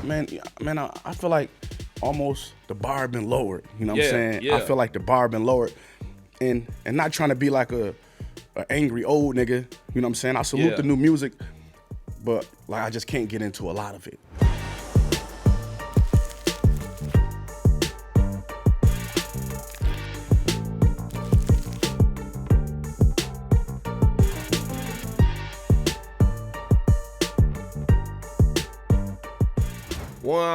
Man, I feel like almost the bar been lowered. You know what I'm saying? Yeah. I feel like the bar been lowered, and not trying to be like a angry old nigga. You know what I'm saying? I salute the new music, but like I just can't get into a lot of it.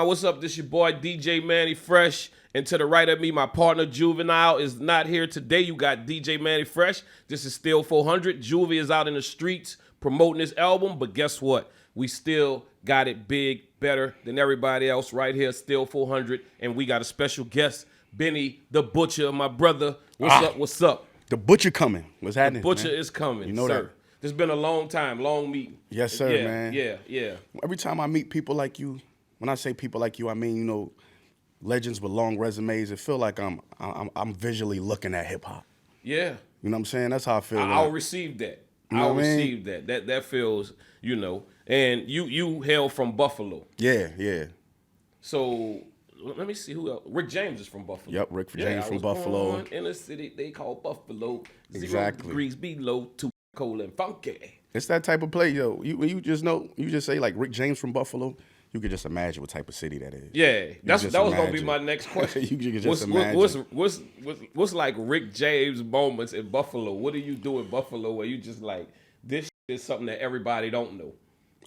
What's up? This your boy DJ Mannie Fresh, and to the right of me, my partner Juvenile is not here today. You got DJ Mannie Fresh. This is still 400. Juvie is out in the streets promoting his album, but guess what? We still got it big, better than everybody else right here. Still 400, and we got a special guest, Benny the Butcher, my brother. What's up? What's up? The Butcher coming. What's happening? The Butcher man? is coming. You know sir. that. This has been a long time, long meeting. Yes, sir, man. Yeah. Every time I meet people like you. When I say people like you, I mean, you know, legends with long resumes. It feel like I'm visually looking at hip hop. Yeah. You know what I'm saying? That's how I feel. I'll receive that. I'll receive that. That feels, you know. And you hail from Buffalo. Yeah. So let me see who else. Rick James is from Buffalo. Yep, Rick James from Buffalo. Born in a city they call Buffalo. Exactly. 0 degrees below, too cold and funky. It's that type of play, yo. You just know, you just say like Rick James from Buffalo. You could just imagine what type of city that is. Yeah, that was gonna be my next question. You could just imagine. What's like Rick James moments in Buffalo? What do you do in Buffalo where you just like this is something that everybody don't know,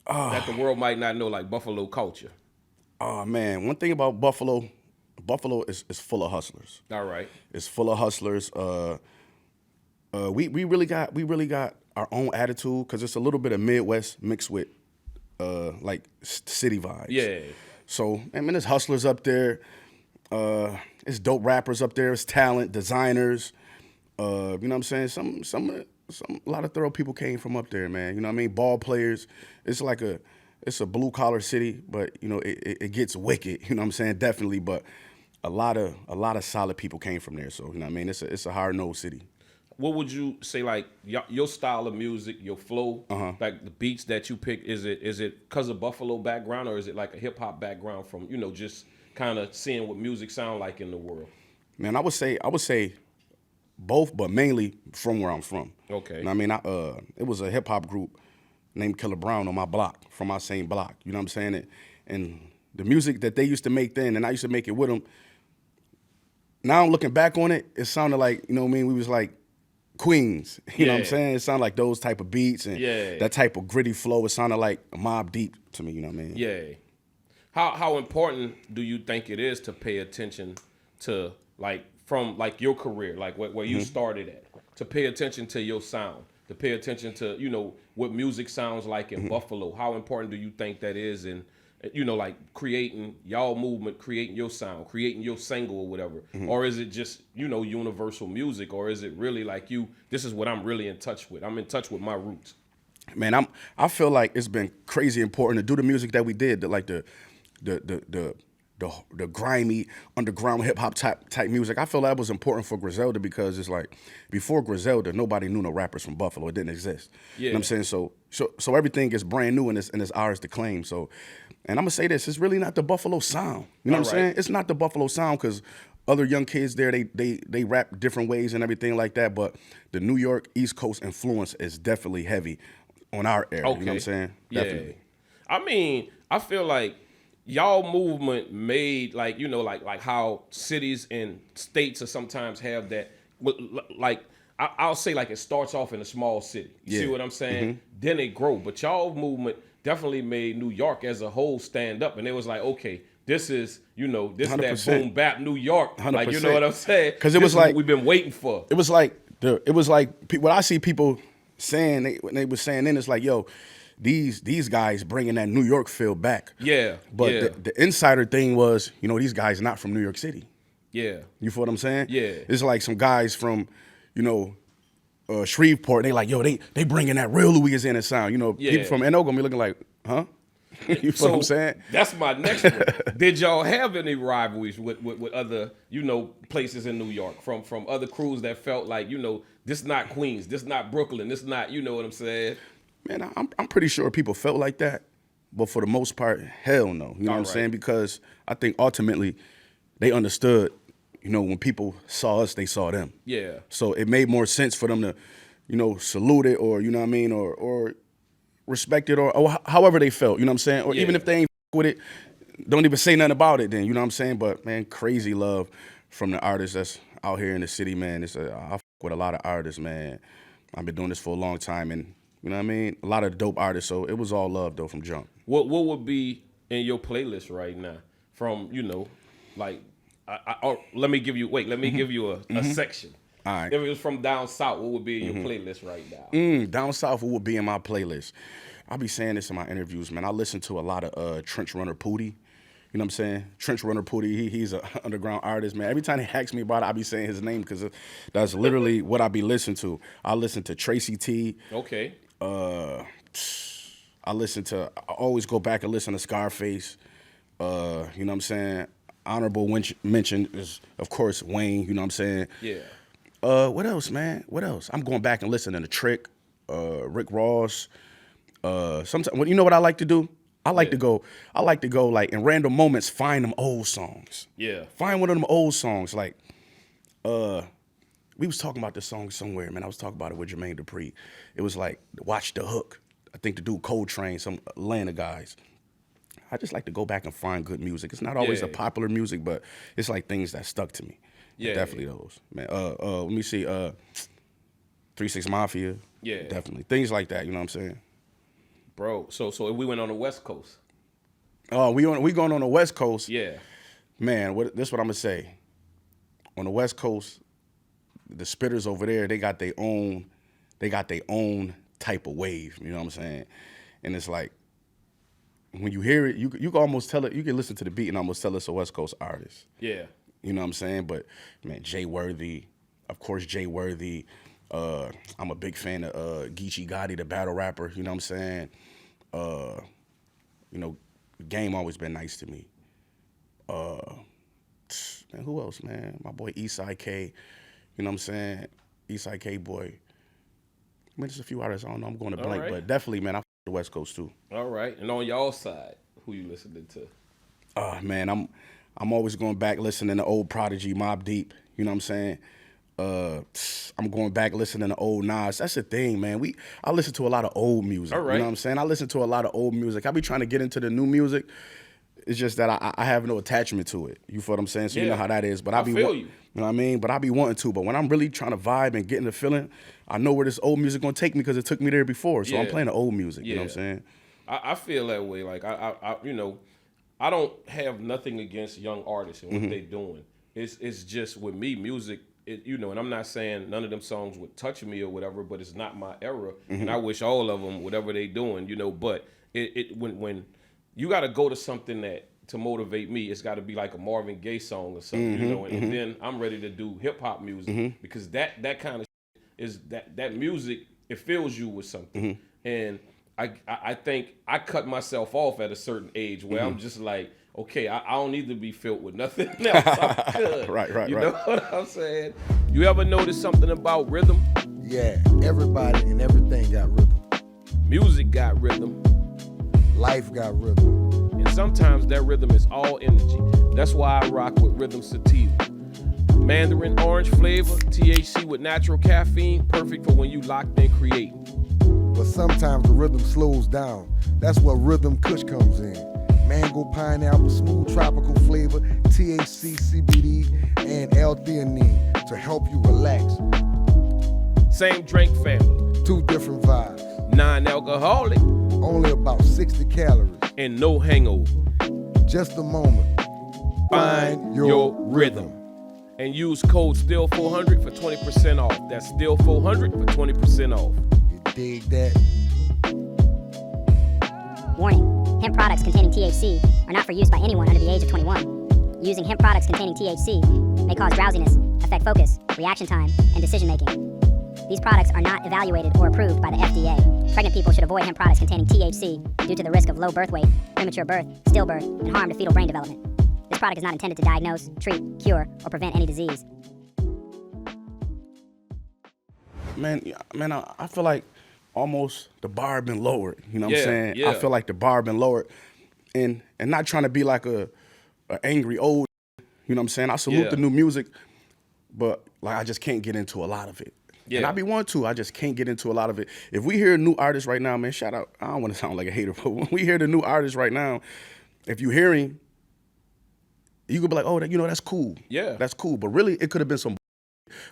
that the world might not know, like Buffalo culture? Oh man, one thing about Buffalo is full of hustlers. All right, it's full of hustlers. We really got our own attitude because it's a little bit of Midwest mixed with like city vibes. Yeah. So, I mean, there's hustlers up there. It's dope rappers up there. It's talent, designers. You know what I'm saying? A lot of thorough people came from up there, man. You know what I mean? Ball players. It's a blue collar city, but you know it gets wicked. You know what I'm saying? Definitely, but a lot of solid people came from there. So you know what I mean? It's a hard nosed city. What would you say, like your style of music, your flow, like the beats that you pick? Is it because of Buffalo background, or is it like a hip hop background from just kind of seeing what music sound like in the world? Man, I would say both, but mainly from where I'm from. Okay. You know what I mean, it was a hip hop group named Killer Brown on my block, from my same block. You know what I'm saying? And the music that they used to make then, and I used to make it with them. Now I'm looking back on it, it sounded like, you know what I mean, we was like Queens, you know what I'm saying? It sounded like those type of beats and that type of gritty flow. It sounded like Mobb Deep to me, you know what I mean? Yeah. How important do you think it is to pay attention to from your career, like where you started at, to pay attention to your sound, to pay attention to, what music sounds like in Buffalo? How important do you think that is in like creating y'all movement, creating your sound, creating your single or whatever? Or is it just, universal music? Or is it really like this is what I'm really in touch with? I'm in touch with my roots. Man, I feel like it's been crazy important to do the music that we did, the grimy underground hip hop type music. I feel that was important for Griselda because it's like before Griselda, nobody knew no rappers from Buffalo. It didn't exist. Yeah. You know what I'm saying? So everything is brand new and it's ours to claim. So, and I'm gonna say this, it's really not the Buffalo sound. You know what I'm saying? It's not the Buffalo sound because other young kids there, they rap different ways and everything like that. But the New York East Coast influence is definitely heavy on our era. Okay. You know what I'm saying? Definitely. Yeah. I mean, I feel like y'all movement made like how cities and states are sometimes have that, like I'll say like it starts off in a small city. You see what I'm saying? Then it grow. But y'all movement definitely made New York as a whole stand up, and it was like, okay, this is this is that boom bap New York. 100%. Like, you know what I'm saying? Because it was like what we've been waiting for. It was like what I see people saying. When they were saying then, it's like, yo, these guys bringing that New York feel back. Yeah. But the insider thing was, these guys not from New York City. Yeah. You feel what I'm saying? Yeah. It's like some guys from, Shreveport. They like, yo, they bringing that real Louisiana sound. People from NO gonna be looking like, huh? You feel what I'm saying? That's my next one. Did y'all have any rivalries with other, places in New York from other crews that felt like, this not Queens, this not Brooklyn, this not, you know what I'm saying? Man, I'm pretty sure people felt like that, but for the most part, hell no. You know what I'm Alright. saying? Because I think ultimately they understood, you know, when people saw us, they saw them. Yeah. So it made more sense for them to, you know, salute it or, you know what I mean, or respect it or however they felt, you know what I'm saying? Or even Yeah. if they ain't with it, don't even say nothing about it then, you know what I'm saying? But, man, crazy love from the artists that's out here in the city, man. I fuck with a lot of artists, man. I've been doing this for a long time and, you know what I mean? A lot of dope artists, so it was all love, though, from jump. What would be in your playlist right now from, you know, like, let me give you a section. All right. If it was from down south, what would be in your playlist right now? Down south, what would be in my playlist? I'll be saying this in my interviews, man. I listen to a lot of Trench Runner Pootie. You know what I'm saying? Trench Runner Pootie, he's an underground artist, man. Every time they ask me about it, I be saying his name because that's literally what I be listening to. I listen to Tracy T. Okay. I always go back and listen to Scarface. You know what I'm saying? Honorable mention is, of course, Wayne. You know what I'm saying? Yeah. What else, man? What else? I'm going back and listening to Trick, Rick Ross. Sometimes, you know what I like to do? I like to go like in random moments, find them old songs. Yeah. Find one of them old songs. Like, we was talking about this song somewhere, man. I was talking about it with Jermaine Dupri. It was like, Watch the Hook. I think the dude Coltrane, some Atlanta guys. I just like to go back and find good music. It's not always the popular music, but it's like things that stuck to me. Yeah. Definitely those, man. Let me see, 3 6 Mafia. Yeah. Definitely. Things like that, you know what I'm saying? Bro, so if we went on the West Coast. Oh, we going on the West Coast. Yeah. Man, this what I'm gonna say. On the West Coast, the spitters over there, they got their own type of wave, you know what I'm saying? And it's like, when you hear it, you can almost tell it, you can listen to the beat and almost tell it's a West Coast artist. Yeah. You know what I'm saying? But, man, Jay Worthy, of course, Jay Worthy. I'm a big fan of Geechee Gotti, the battle rapper, you know what I'm saying? You know, Game always been nice to me. Man, who else, man? My boy Eastside K, you know what I'm saying? Eastside K boy. I mean, there's a few artists, I don't know, I'm going to blank, right. but definitely, man, I f the West Coast too. All right. And on y'all side, who you listening to? Man, I'm always going back listening to old Prodigy, Mobb Deep, you know what I'm saying? I'm going back listening to old Nas. That's the thing, man. I listen to a lot of old music. All right. You know what I'm saying? I listen to a lot of old music. I be trying to get into the new music. It's just that I have no attachment to it. You feel what I'm saying? So you know how that is. But I feel you. You know what I mean? But I be wanting to. But when I'm really trying to vibe and get in the feeling, I know where this old music gonna take me because it took me there before. So I'm playing the old music. You know what I'm saying? I feel that way. Like I you know, I don't have nothing against young artists and what they doing. It's just with me, music. You know, and I'm not saying none of them songs would touch me or whatever, but it's not my era, and I wish all of them, whatever they doing, you know. But when you got to go to something that to motivate me, it's got to be like a Marvin Gaye song or something, you know. And then I'm ready to do hip hop music because that kind of is that music. It fills you with something, and I think I cut myself off at a certain age where I'm just like, okay, I don't need to be filled with nothing else. I'm good. Right. You know what I'm saying? You ever notice something about rhythm? Yeah, everybody and everything got rhythm. Music got rhythm. Life got rhythm. And sometimes that rhythm is all energy. That's why I rock with Rhythm Sativa. Mandarin orange flavor, THC with natural caffeine, perfect for when you locked in creating. But sometimes the rhythm slows down. That's where Rhythm Kush comes in. Mango, pineapple, smooth tropical flavor, THC, CBD, and L-theanine to help you relax. Same drink family. 2 different vibes. Non-alcoholic. Only about 60 calories. And no hangover. Just a moment. Find your rhythm. And use code STILL400 for 20% off. That's STILL400 for 20% off. You dig that? Warning. Hemp products containing THC are not for use by anyone under the age of 21. Using hemp products containing THC may cause drowsiness, affect focus, reaction time, and decision making. These products are not evaluated or approved by the FDA. Pregnant people should avoid hemp products containing THC due to the risk of low birth weight, premature birth, stillbirth, and harm to fetal brain development. This product is not intended to diagnose, treat, cure, or prevent any disease. Man, I feel like almost the bar been lowered. You know what Yeah, I'm saying? yeah. I feel like the bar been lowered, and not trying to be like a angry old. You know what I'm saying? I salute Yeah. the new music, but like I just can't get into a lot of it. And Yeah. I be wanting to, I just can't get into a lot of it. If we hear new artists right now, man, shout out. I don't want to sound like a hater, but when we hear the new artists right now, if you hearing, you could be like, oh, that's cool. Yeah. That's cool. But really, it could have been some.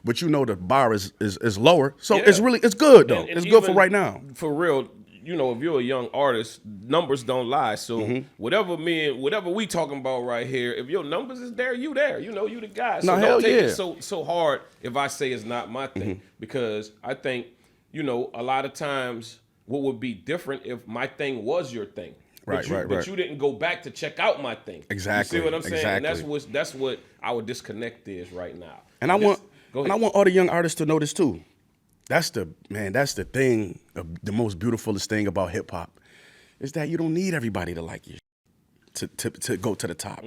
But the bar is lower, so Yeah. it's good though. And it's good for even right now. For real, if you're a young artist, numbers don't lie. So Mm-hmm. whatever we talking about right here, if your numbers is there, you there. You the guy. So No, hell don't take yeah. it so hard if I say it's not my thing. Mm-hmm. Because I think, a lot of times what would be different if my thing was your thing. Right, right. But you didn't go back to check out my thing. Exactly, You see what I'm saying? And exactly. that's what our disconnect is right now. And I want Go ahead. all the young artists to know this too. That's the thing, the most beautifulest thing about hip hop, is that you don't need everybody to like you to go to the top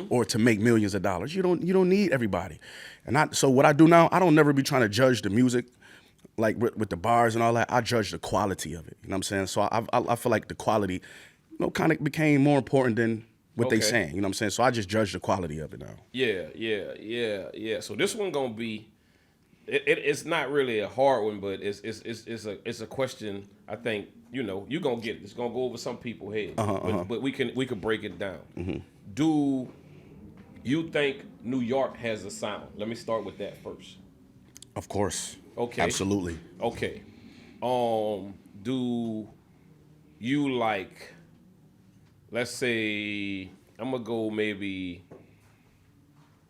or to make millions of dollars. You don't need everybody. And so what I do now, I don't never be trying to judge the music like with the bars and all that. I judge the quality of it. You know what I'm saying? So I feel like the quality, kind of became more important than what they Okay. saying. You know what I'm saying? So I just judge the quality of it now. Yeah. So this one gonna be, it's not really a hard one, but it's a question. I think you gonna get it. It's gonna go over some people's heads, but we can break it down. Do you think New York has a sound? Let me start with that first. Of course. Okay. Absolutely. Okay. Do you like? Let's say I'm gonna go maybe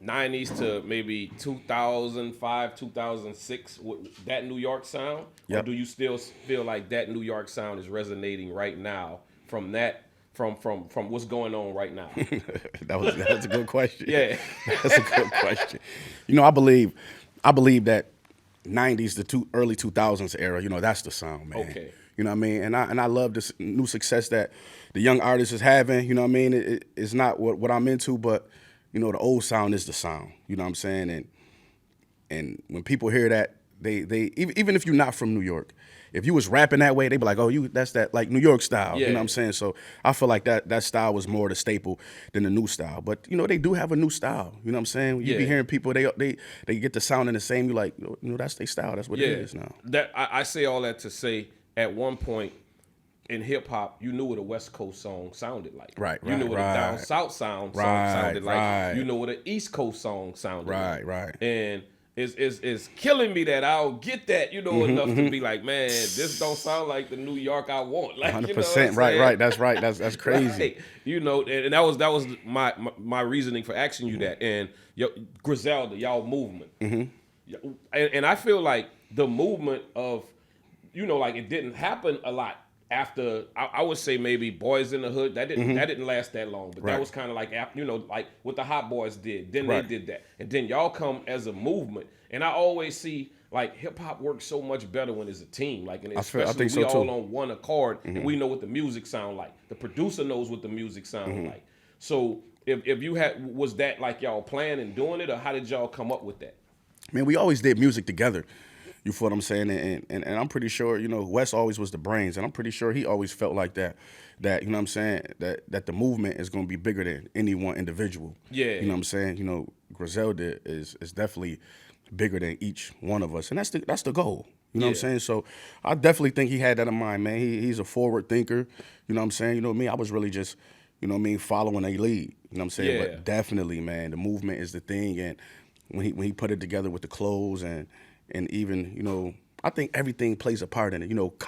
90s to maybe 2005, 2006 with that New York sound? Yep. Or do you still feel like that New York sound is resonating right now from what's going on right now? That was a good question. Yeah. That's a good question. I believe that 90s to early 2000s era, that's the sound, man. Okay. You know what I mean? And I love this new success that the young artist is having. You know what I mean? It's not what I'm into, but the old sound is the sound. You know what I'm saying? And when people hear that, they even if you're not from New York, if you was rapping that way, they be like, oh, that's that like New York style. You Yeah. know what I'm saying? So I feel like that style was more the staple than the new style. But they do have a new style. You know what I'm saying? You be Yeah. hearing people they get the sound in the same. You like, that's their style. That's what it is now. That I say all that to say, at one point in hip hop, you knew what a West Coast song sounded like. Right, You knew what a down right. south song Right, sounded right. like. You know what an East Coast song sounded like. Right. And it's killing me that I'll get that, enough to be like, man, this don't sound like the New York I want. Like, 100%. Right. That's right. That's crazy. Right. And that was my reasoning for asking you that. And Griselda, y'all movement. And I feel like the movement of, like it didn't happen a lot after. I would say maybe Boys in the Hood. That didn't last that long, but Right. that was kind of like like what the Hot Boys did. Then Right. they did that, and then y'all come as a movement. And I always see like hip hop works so much better when it's a team. Like, and I especially think so, we all too. on one accord, and we know what the music sound like. The producer knows what the music sound like. So if you was that like y'all planning doing it, or how did y'all come up with that? Man, we always did music together. You feel what I'm saying? And I'm pretty sure, Wes always was the brains, and I'm pretty sure he always felt like that, you know what I'm saying, that the movement is going to be bigger than any one individual. Yeah. You know what I'm saying? Griselda is definitely bigger than each one of us, and that's the goal. You know what I'm Yeah. saying? So I definitely think he had that in mind, man. He's a forward thinker. You know what I'm saying? Me, I was really just, following a lead. You know what I'm saying? Yeah. But definitely, man, the movement is the thing, and when he put it together with the clothes and even, I think everything plays a part in it.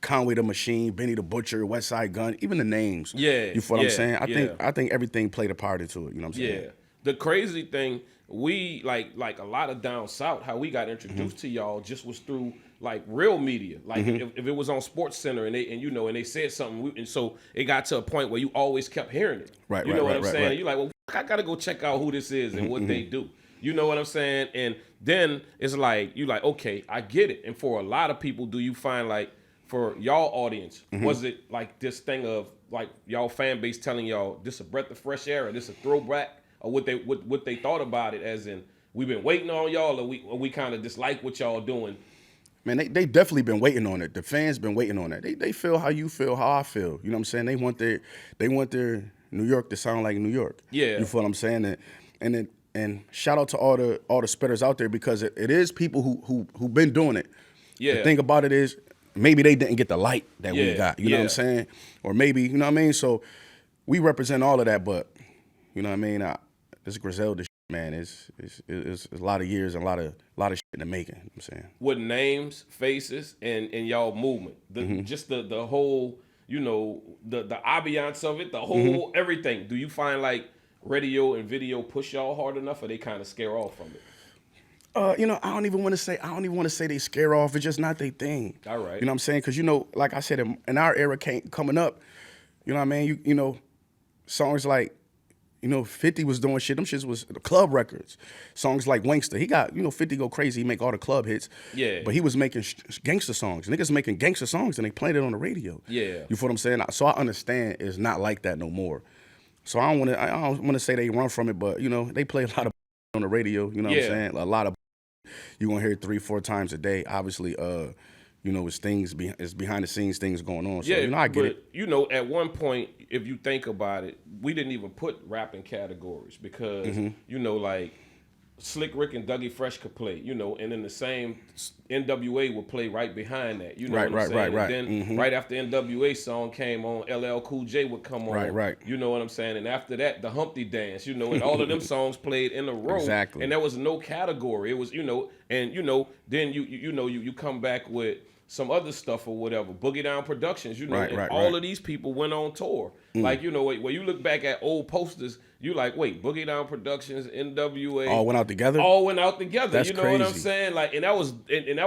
Conway the Machine, Benny the Butcher, West Side Gun, even the names. Yeah, You feel what I'm saying? yeah. I think everything played a part into it. You know what I'm saying? Yeah. The crazy thing, we like a lot of down south, how we got introduced to y'all just was through like real media. Like if it was on Sports Center and they said something, and so it got to a point where you always kept hearing it. Right, You right, know what right, I'm right, saying? right. You're like, well, I gotta go check out who this is and what they do. You know what I'm saying? And then it's like, you like, okay, I get it. And for a lot of people, do you find like, for y'all audience, was it like this thing of like y'all fan base telling y'all this a breath of fresh air or this a throwback, or what they thought about it as in we've been waiting on y'all, or we kind of dislike what y'all doing? Man, they definitely been waiting on it. The fans been waiting on that. They feel how you feel, how I feel. You know what I'm saying? They want their New York to sound like New York. Yeah. You feel what I'm saying? And shout out to all the spitters out there, because it is people who been doing it. Yeah. The thing about it is, maybe they didn't get the light that we got. You know what I'm saying? Or maybe, you know what I mean? So we represent all of that, but you know what I mean? This Griselda shit, man, it's a lot of years and a lot of shit in the making. You know what I'm saying? With names, faces, and y'all movement. Just the whole, you know, the ambiance of it, the whole everything. Do you find like radio and video push y'all hard enough, or they kind of scare off from it? You know, I don't even want to say they scare off. It's just not their thing. All right. You know what I'm saying? Because, you know, like I said, in our era coming up, you know what I mean? You know, songs like, you know, 50 was doing shit. Them shits was the club records. Songs like Wankster. He got, you know, 50 go crazy. He make all the club hits. Yeah. But he was making gangster songs. Niggas making gangster songs and they played it on the radio. Yeah. You feel what I'm saying? So I understand it's not like that no more. So I don't want to say they run from it, but, you know, they play a lot of on the radio. You know what I'm saying? A lot of you're gonna hear it 3-4 times a day. Obviously, you know, it's behind the scenes things going on. So, you know, I get it. You know, at one point, if you think about it, we didn't even put rap in categories because, you know, like Slick Rick and Dougie Fresh could play, you know, and then the same NWA would play right behind that. You know what I'm saying? Right. And then right after NWA song came on, LL Cool J would come on. Right. You know what I'm saying? And after that, the Humpty Dance, you know, and all of them songs played in a row. Exactly. And there was no category. It was, you know, and you know, then you come back with some other stuff or whatever. Boogie Down Productions, you know, all of these people went on tour. Like, you know, when you look back at old posters, you like, wait, Boogie Down Productions, NWA, all went out together. That's you know crazy. what I'm saying? Like, and that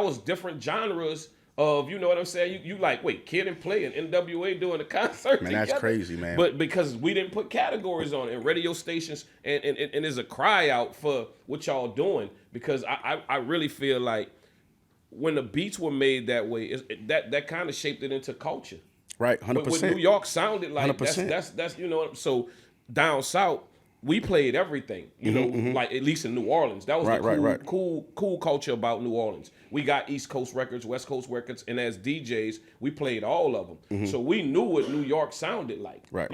was different genres of, you know what I'm saying? You like, wait, Kid and Play and NWA doing a concert Man, together. that's crazy, man. But because we didn't put categories on it, and radio stations, and there's a cry out for what y'all doing, because I really feel like when the beats were made that way, that kind of shaped it into culture. Right, 100%. What New York sounded like, 100%. that's you know, so down south, we played everything, you know, like at least in New Orleans. That was the cool culture about New Orleans. We got East Coast records, West Coast records, and as DJs, we played all of them. So we knew what New York sounded like. Right.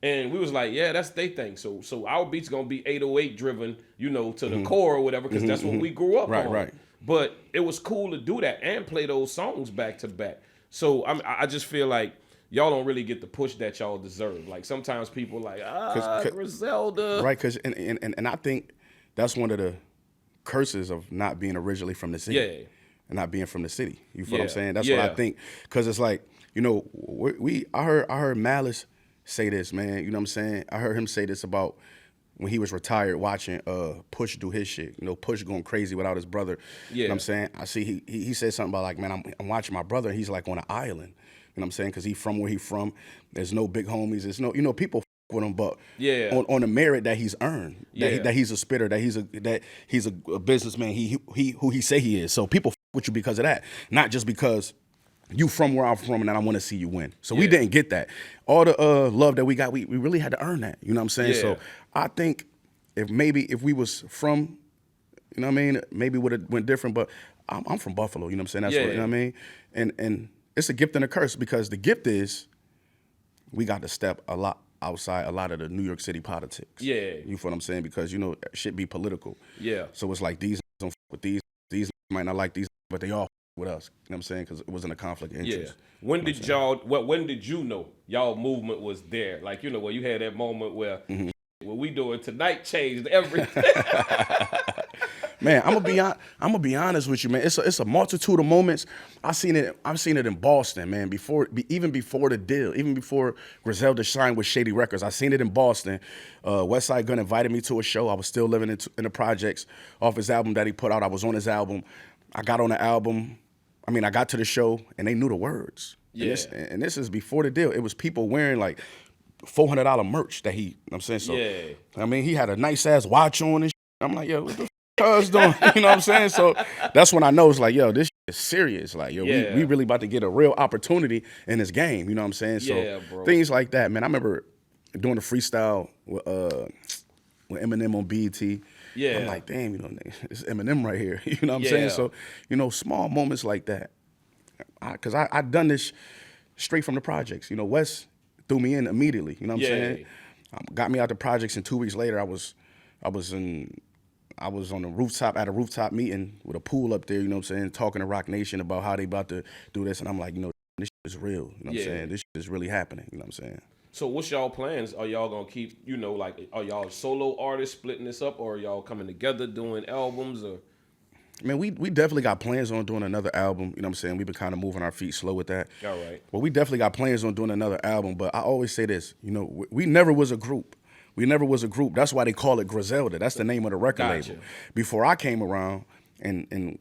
And we was like, yeah, that's their thing. So our beats gonna be 808 driven, you know, to the core or whatever, because that's what we grew up on. Right. But it was cool to do that and play those songs back to back. So I just feel like y'all don't really get the push that y'all deserve. Like sometimes people like, Griselda. Right, because and I think that's one of the curses of not being originally from the city. Yeah. And not being from the city. You feel what I'm saying? That's what I think. Because it's like, you know, I heard Malice say this, man. You know what I'm saying? I heard him say this about when he was retired watching Push do his shit. You know, Push going crazy without his brother. Yeah. You know what I'm saying? I see he said something about like, man, I'm watching my brother, and he's like on an island. You know what I'm saying? Because he from where he from. There's no big homies. There's no, you know, people with him, but on the merit that he's earned, that he's a spitter, that he's a businessman, who he say he is. So people with you because of that, not just because you from where I'm from and I want to see you win. So we didn't get that. All the love that we got, we really had to earn that. You know what I'm saying? So I think if we was from, you know what I mean, maybe would have went different. But I'm from Buffalo. You know what I'm saying? That's what, you know what I mean. And it's a gift and a curse, because the gift is we got to step a lot outside a lot of the New York City politics. Yeah. You feel what I'm saying? Because, you know, shit be political. Yeah. So it's like these don't fuck with these might not like these, but they all with us. You know what I'm saying? Because it wasn't a conflict of interest. Yeah. When did when did you know y'all movement was there? Like, you know, where you had that moment where what we doing tonight changed everything. Man, I'm gonna be honest with you, man. It's a multitude of moments. I've seen it in Boston, man. Even before the deal, even before Griselda signed with Shady Records, I seen it in Boston. Westside Gunn invited me to a show. I was still living in the projects off his album that he put out. I was on his album. I got on the album. I mean, I got to the show and they knew the words. Yeah. And this is before the deal. It was people wearing like $400 merch that you know what I'm saying? So, I mean, he had a nice ass watch on and shit. I'm like, yo, what the cuz doing? You know what I'm saying? So that's when I know it's like, yo, this is serious. Like, yo, we really about to get a real opportunity in this game. You know what I'm saying? So things like that, man. I remember doing a freestyle with Eminem on BET. Yeah. I'm like, damn, you know, it's Eminem right here. You know what I'm saying? So, you know, small moments like that. Because I done this straight from the projects. You know, Wes threw me in immediately. You know what I'm saying? Got me out the projects, and 2 weeks later, I was on the rooftop at a rooftop meeting with a pool up there. You know what I'm saying? Talking to Rock Nation about how they about to do this, and I'm like, you know, this shit is real. You know what I'm saying? This shit is really happening. You know what I'm saying? So what's y'all plans? Are y'all gonna keep, you know, like, are y'all solo artists splitting this up, or are y'all coming together doing albums, or? Man, we definitely got plans on doing another album. You know what I'm saying? We've been kind of moving our feet slow with that. All right. Well, we definitely got plans on doing another album, but I always say this, you know, we never was a group. We never was a group. That's why they call it Griselda. That's the name of the record label. Before I came around, and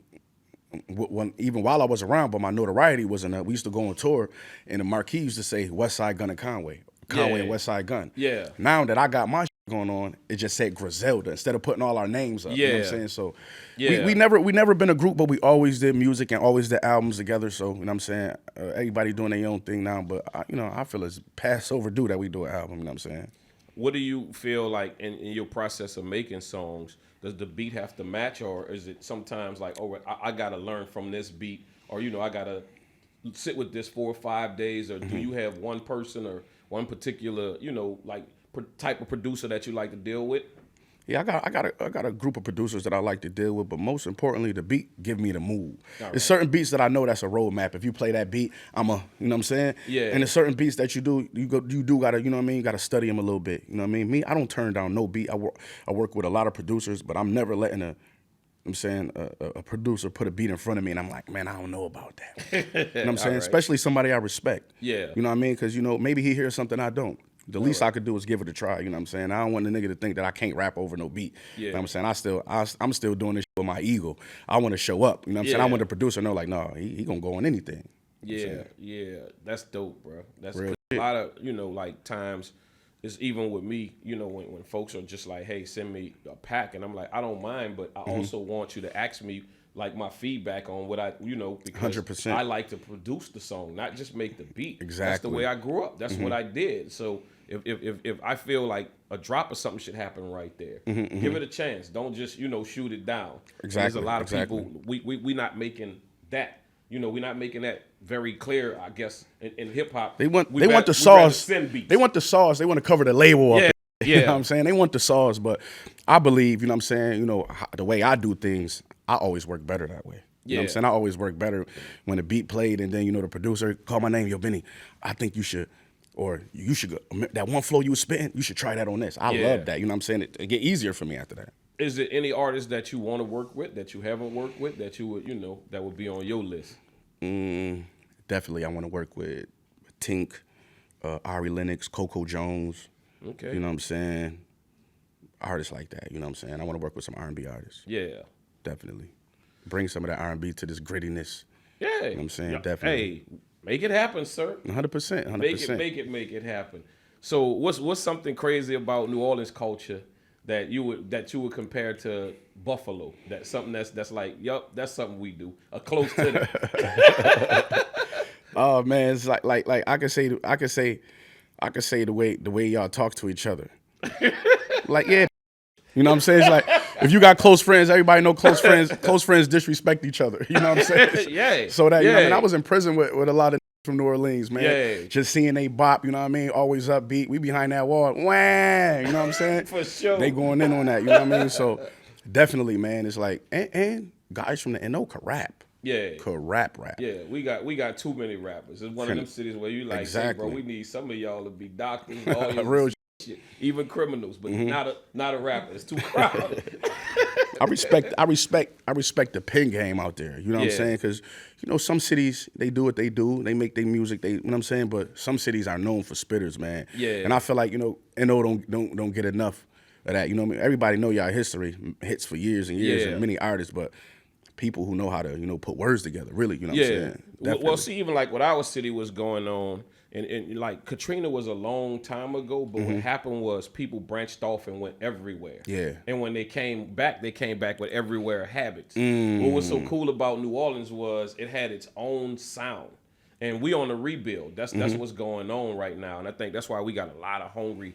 even while I was around, but my notoriety wasn't up. We used to go on tour, and the marquee used to say West Side Gun and Conway and West Side Gun. Yeah. Now that I got my going on, it just said Griselda instead of putting all our names up. You know what I'm saying? So we never been a group, but we always did music and always did albums together. So, you know what I'm saying? Everybody doing their own thing now, but I feel it's past overdue that we do an album, you know what I'm saying? What do you feel like in your process of making songs? Does the beat have to match, or is it sometimes like, oh, I got to learn from this beat, or, you know, I got to sit with this 4 or 5 days, or do you have one person or one particular, you know, like type of producer that you like to deal with? Yeah, I got a group of producers that I like to deal with, but most importantly, the beat give me the mood. There's certain beats that I know that's a roadmap. If you play that beat, you know what I'm saying? Yeah. And there's certain beats that you do gotta, you know what I mean? You gotta study them a little bit. You know what I mean? Me, I don't turn down no beat. I work with a lot of producers, but I'm never letting a producer put a beat in front of me and I'm like, man, I don't know about that. You know what I'm saying? Especially somebody I respect. Yeah. You know what I mean? Because, you know, maybe he hears something I don't. The least I could do is give it a try, you know what I'm saying? I don't want the nigga to think that I can't rap over no beat. Yeah. You know what I'm saying? I'm still doing this shit with my ego. I want to show up, you know what I'm saying? I want the producer to know, like, no, he gonna go on anything. Yeah, that's dope, bro. That's real. A lot of, you know, like, times, it's even with me, you know, when folks are just like, hey, send me a pack, and I'm like, I don't mind, but I also want you to ask me, like, my feedback on what I, you know, because 100%. I like to produce the song, not just make the beat. Exactly. That's the way I grew up. That's what I did. So if I feel like a drop of something should happen right there, give it a chance. Don't just, you know, shoot it down. Exactly. There's a lot of people, we not making that. You know, we're not making that very clear, I guess, in hip hop. They want the sauce. They want the sauce. They want to cover the label up. Yeah. You know what I'm saying? They want the sauce, but I believe, you know what I'm saying, you know, the way I do things, I always work better that way. You know what I'm saying? I always work better when the beat played and then, you know, the producer called my name, yo, Benny, I think you should, or you should go, that one flow you was spitting, you should try that on this. I love that. You know what I'm saying? It get easier for me after that. Is there any artist that you want to work with that you haven't worked with that you would, you know, that would be on your list? Definitely, I want to work with Tink, Ari Lennox, Coco Jones. Okay. You know what I'm saying? Artists like that, you know what I'm saying? I want to work with some R&B artists. Yeah. Definitely. Bring some of that R&B to this grittiness. Yeah. You know what I'm saying? Definitely. Hey, make it happen, sir. 100%. 100%. Make it happen. So what's something crazy about New Orleans culture that you would compare to Buffalo? That's something that's like, yup, that's something we do. Close to that. Oh man, it's like I could say the way y'all talk to each other. Like, yeah. You know what I'm saying? It's like, if you got close friends, everybody know close friends disrespect each other. You know what I'm saying? Yeah. So that, you know, I mean, I was in prison with a lot of from New Orleans, man. Yeah. Just seeing they bop, you know what I mean? Always upbeat. We behind that wall, whang, you know what I'm saying? For sure. They going in on that, you know what I mean? So definitely, man, it's like, and guys from the NO could rap. Yeah. Could rap. Yeah, we got too many rappers. It's one of them cities where you like, hey, bro, we need some of y'all to be doctors, all real shit, even criminals, but not a rapper. It's too crowded. I respect the pen game out there. You know what I'm saying? Because, you know, some cities, they do what they do. They make their music. You know what I'm saying? But some cities are known for spitters, man. Yeah. And I feel like, you know, NO don't get enough of that. You know what I mean? Everybody know y'all history, hits for years and years, and many artists, but people who know how to, you know, put words together, really, you know what I'm saying? Definitely. Well, see, even like what our city was going on, and like Katrina was a long time ago, but what happened was people branched off and went everywhere. Yeah. And when they came back with everywhere habits. What was so cool about New Orleans was it had its own sound. And we on a rebuild. That's what's going on right now. And I think that's why we got a lot of hungry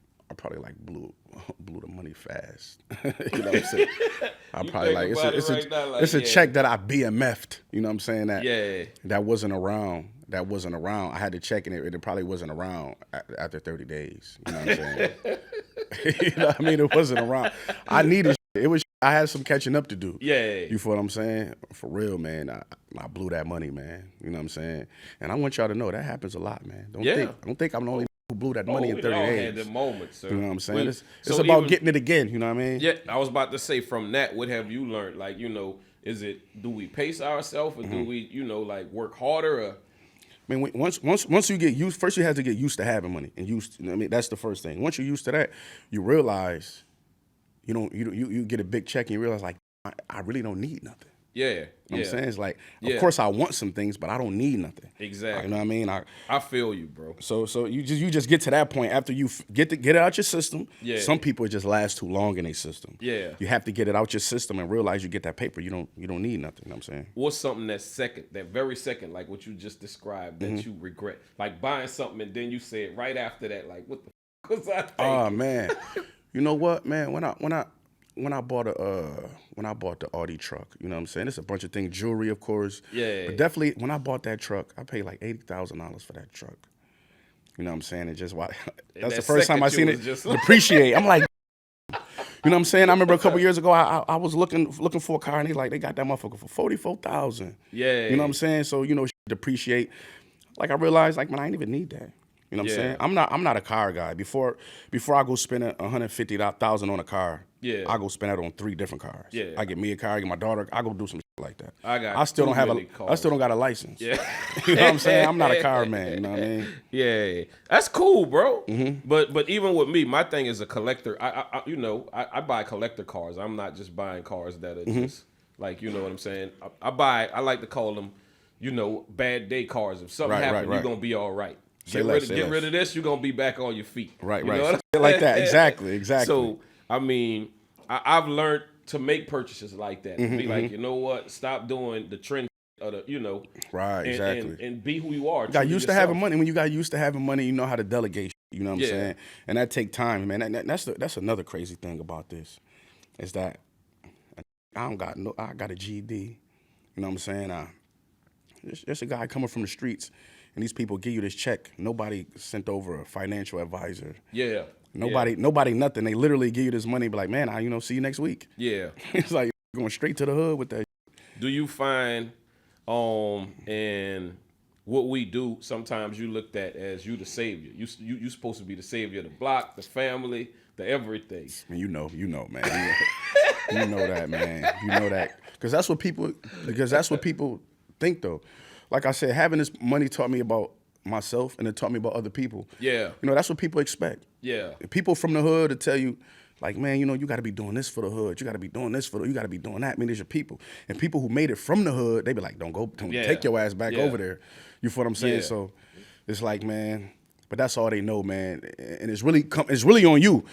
I probably like blew the money fast. You know what I'm saying? I probably like it's a check that I BMF'd. You know what I'm saying? That wasn't around. I had to check and it probably wasn't around after 30 days. You know what I'm saying? You know what I mean? It wasn't around. I needed it was I had some catching up to do. You feel what I'm saying? For real, man. I blew that money, man. You know what I'm saying? And I want y'all to know that happens a lot, man. Don't think I'm the only who blew that money in 30 days. Had the moments, sir. You know what I'm saying? It's about getting it again, you know what I mean? Yeah, I was about to say, from that, what have you learned? Like, you know, do we pace ourselves, or do we, you know, like work harder? Or? I mean, once you get used, first you have to get used to having money and used. I mean, that's the first thing. Once you're used to that, you realize you get a big check and you realize like I really don't need nothing. You know what I'm saying? It's like, of course I want some things, but I don't need nothing. Exactly. You know what I mean? I feel you, bro. So you just get to that point after you get it out your system. Some people just last too long in their system. You have to get it out your system and realize you get that paper. You don't need nothing. You know what I'm saying? What's something that very second, like what you just described, that you regret? Like buying something and then you say it right after that, like, what the fuck was I thinking? Oh man. You know what, man? When I bought the Audi truck, you know what I'm saying? It's a bunch of things, jewelry, of course. But definitely, when I bought that truck, I paid like $80,000 for that truck. You know what I'm saying? And just that's the first time I seen it depreciate. I'm like, you know what I'm saying? I remember a couple years ago, I was looking for a car, and they got that motherfucker for $44,000. You know what I'm saying? So depreciate. Like I realized, like, man, I didn't even need that. You know what I'm saying? I'm not a car guy. Before I go spend $150,000 on a car, I go spend that on 3 different cars. I get me a car, I get my daughter. I go do some shit like that. I still don't got a license. You know what I'm saying? I'm not a car man. You know what I mean? That's cool, bro. But even with me, my thing is a collector. I buy collector cars. I'm not just buying cars that are just like, you know what I'm saying? I like to call them, bad day cars. If something happens, you're gonna be all right. Get rid of this, you're going to be back on your feet. Right. Like that. Exactly. So, I mean, I've learned to make purchases like that. Be like, you know what? Stop doing the trend or the, Right, exactly. And be who you are. You got used to having money. When you got used to having money, you know how to delegate. You know what I'm saying? And that take time, man. That's another crazy thing about this, is that I got a GED. You know what I'm saying? Just a guy coming from the streets. And these people give you this check. Nobody sent over a financial advisor. Nobody, nothing. They literally give you this money, be like, man, I see you next week. It's like going straight to the hood with that. Do you find, and what we do, sometimes you looked at as you the savior. You supposed to be the savior of the block, the family, the everything. Man, you know, man. You know that, man. You know that. Because that's what people think, though. Like I said, having this money taught me about myself, and it taught me about other people. That's what people expect. People from the hood to tell you, like, man, you got to be doing this for the hood. You got to be doing this you got to be doing that. I mean, there's your people. And people who made it from the hood, they be like, don't take your ass back over there. You feel what I'm saying? So it's like, man, but that's all they know, man. And it's really on you.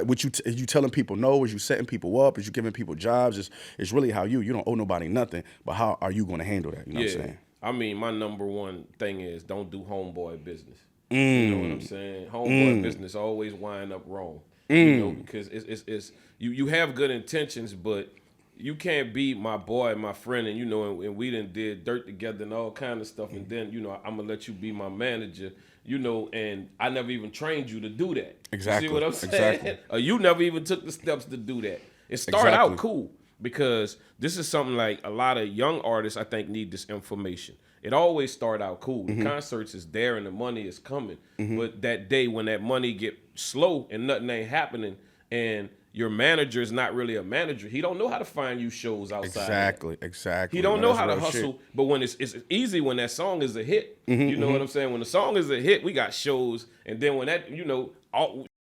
Is you telling people no? Is you setting people up? Is you giving people jobs? It's really how you don't owe nobody nothing, but how are you going to handle that? You know what I'm saying? I mean, my number one thing is don't do homeboy business. You know what I'm saying? Homeboy business always wind up wrong. Because it's you have good intentions, but you can't be my boy, my friend, and and we done did dirt together and all kind of stuff, and then I'm gonna let you be my manager. And I never even trained you to do that. Exactly. You see what I'm saying? Exactly. Or you never even took the steps to do that. It started out cool. Because this is something like a lot of young artists, I think, need this information. It always start out cool. The concerts is there and the money is coming. But that day when that money get slow and nothing ain't happening, and your manager is not really a manager, he don't know how to find you shows outside. Exactly. He don't know how to hustle. Shit. But when it's easy when that song is a hit. You know what I'm saying? When the song is a hit, we got shows. And then when that,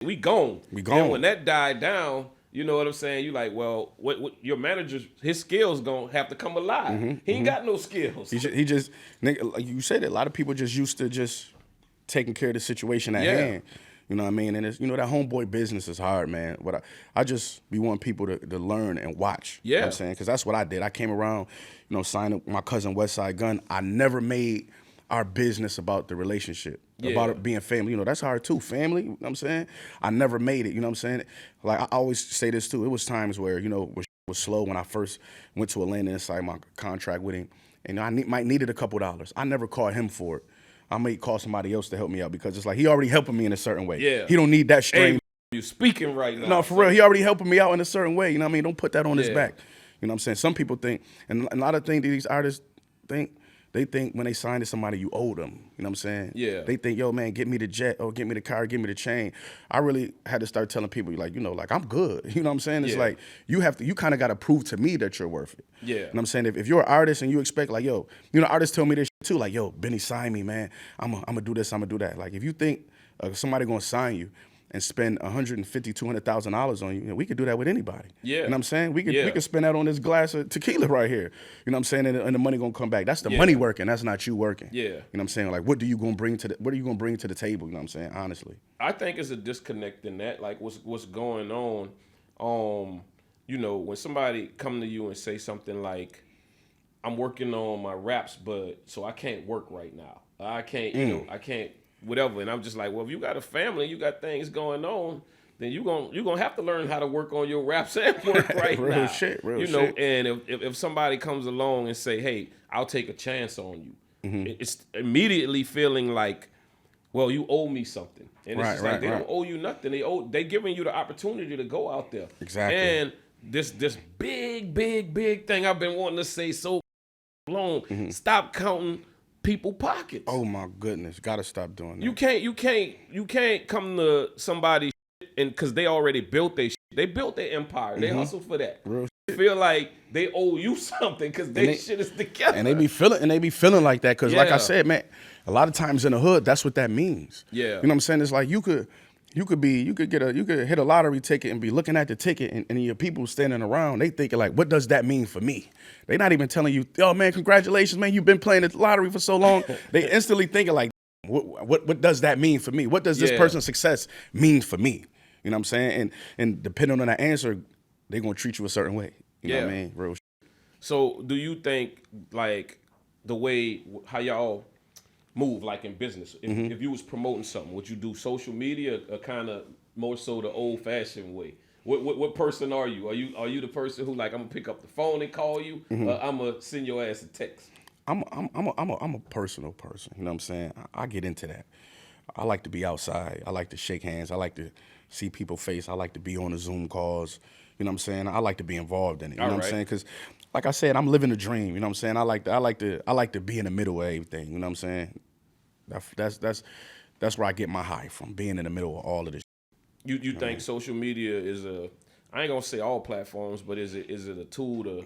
we gone. Then when that died down, you know what I'm saying? You like, well, what your manager's, his skills gonna have to come alive. He ain't got no skills. He just, like you said, a lot of people just used to just taking care of the situation at hand. You know what I mean? And it's, that homeboy business is hard, man. But I just be wanting people to learn and watch. You know what I'm saying? Because that's what I did. I came around, signed up with my cousin Westside Gun. I never made our business about the relationship. about it being family. You know, that's hard too. Family, you know what I'm saying? I never made it, you know what I'm saying? Like, I always say this too. It was times where, you know, was slow when I first went to Atlanta and signed my contract with him. And I might needed a couple dollars. I never called him for it. I may call somebody else to help me out because it's like he already helping me in a certain way. Yeah. He don't need that strain. Hey, you speaking right now. No, for real. He already helping me out in a certain way. You know what I mean? Don't put that on his back. You know what I'm saying? Some people think, and a lot of things these artists think, they think when they sign to somebody, you owe them. You know what I'm saying? Yeah. They think, yo, man, get me the jet or get me the car, get me the chain. I really had to start telling people, like, you know, like, I'm good. You know what I'm saying? It's like, you kind of got to prove to me that you're worth it. Yeah. You know what I'm saying? If you're an artist and you expect, like, yo, you know, artists tell me this shit too, like, yo, Benny, sign me, man. I'm going to do this, I'm going to do that. Like, if you think somebody going to sign you and spend $150,000, $200,000 on you, you know, we could do that with anybody. Yeah. You know what I'm saying? We could spend that on this glass of tequila right here. You know what I'm saying? And the money gonna come back. That's the money working. That's not you working. Yeah. You know what I'm saying? Like, what are you gonna bring to the table? You know what I'm saying? Honestly. I think it's a disconnect in that. Like, what's going on? You know, when somebody come to you and say something like, "I'm working on my raps, but so I can't work right now. I can't. You know, I can't." Whatever, and I'm just like, well, if you got a family, you got things going on, then you gonna have to learn how to work on your raps and work right real now. Shit, real you know, shit. and if somebody comes along and say, hey, I'll take a chance on you, it's immediately feeling like, well, you owe me something, and it's just like they don't owe you nothing. They giving you the opportunity to go out there. Exactly. And this big thing I've been wanting to say so long. Stop counting people pockets. Oh my goodness, gotta stop doing that. You can't come to somebody and because they already built their shit. They built their empire. They hustle for that. Real They feel like they owe you something because their shit is together. And they be feeling like that because, like I said, man, a lot of times in the hood, that's what that means. Yeah. You know what I'm saying? It's like you could hit a lottery ticket and be looking at the ticket and your people standing around, they thinking like, what does that mean for me? They not even telling you, oh man, congratulations, man, you've been playing the lottery for so long. They instantly thinking like, what does that mean for me? What does this person's success mean for me? You know what I'm saying? And depending on that answer, they're gonna treat you a certain way. You know what I mean? Real shit. So do you think like the way how y'all move like in business, if you was promoting something, would you do social media or kind of more so the old fashioned way? What person are you? Are you the person who like I'm gonna pick up the phone and call you, or I'm gonna send your ass a text? I'm a personal person. You know what I'm saying? I get into that. I like to be outside. I like to shake hands. I like to see people's face. I like to be on the Zoom calls. You know what I'm saying? I like to be involved in it. You know what I'm saying? Because, like I said, I'm living a dream. You know what I'm saying? I like to be in the middle of everything. You know what I'm saying? That's where I get my high from, being in the middle of all of this. You think social media is I ain't gonna say all platforms, but is it a tool to,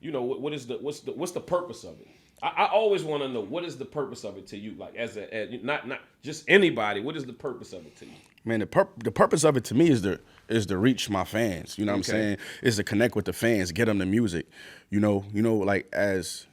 you know, what's the purpose of it? I always want to know what is the purpose of it to you, like as not just anybody. What is the purpose of it to you? Man, the purpose of it to me is to reach my fans. You know what I'm saying? Is to connect with the fans, get them the music. You know, like as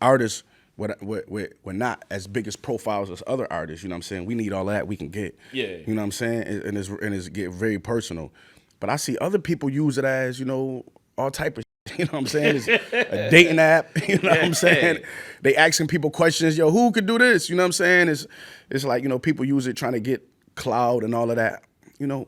artists, we're not as big as profiles as other artists. You know what I'm saying? We need all that we can get. Yeah. You know what I'm saying? And it's get very personal. But I see other people use it as, you know, all type of shit. You know what I'm saying? It's a dating app. You know what I'm saying? They asking people questions. Yo, who could do this? You know what I'm saying? It's like, you know, people use it trying to get clout and all of that. You know,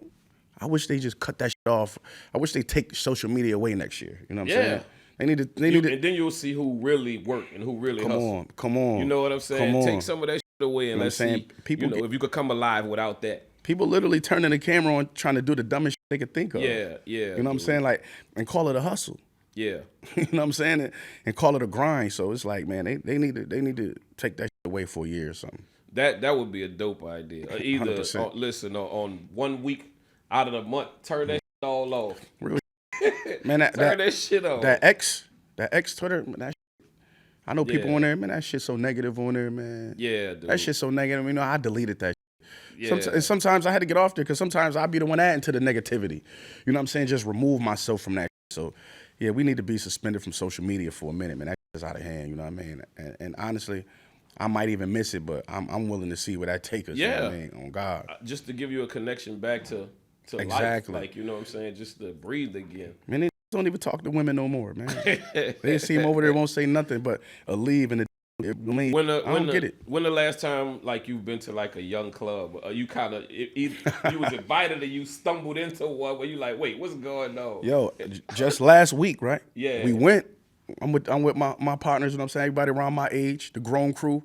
I wish they just cut that shit off. I wish they take social media away next year. You know what I'm saying? They need to. And then you'll see who really work and who really hustle. Come on. You know what I'm saying? Come on. Take some of that shit away and let's see. People, if you could come alive without that. People literally turning the camera on, trying to do the dumbest shit they could think of. Yeah. You know what I'm saying? Like, and call it a hustle. Yeah. You know what I'm saying? And call it a grind. So it's like, man, they need to take that shit away for a year or something. That would be a dope idea. Either listen on 1 week out of the month, turn that shit all off. Real man, turn that shit off. That X Twitter, man, that shit, I know people on there, man, that shit's so negative on there, man. Yeah, dude. That shit's so negative. You know, I deleted that shit. Yeah. Sometimes I had to get off there because sometimes I'd be the one adding to the negativity. You know what I'm saying? Just remove myself from that shit. So, yeah, we need to be suspended from social media for a minute, man. That shit is out of hand, you know what I mean? And honestly, I might even miss it, but I'm willing to see where that take us. Yeah. You know what I mean? On God. Just to give you a connection back to exactly. Life. Like, you know what I'm saying? Just to breathe again. Man, they don't even talk to women no more, man. They see him over there, won't say nothing but a leave and I mean, When I don't get it. When the last time like you've been to like a young club, you kind of you was invited or you stumbled into one where you like, wait, what's going on? Yo, just last week, right? Yeah. We went. I'm with my partners, you know what I'm saying? Everybody around my age, the grown crew.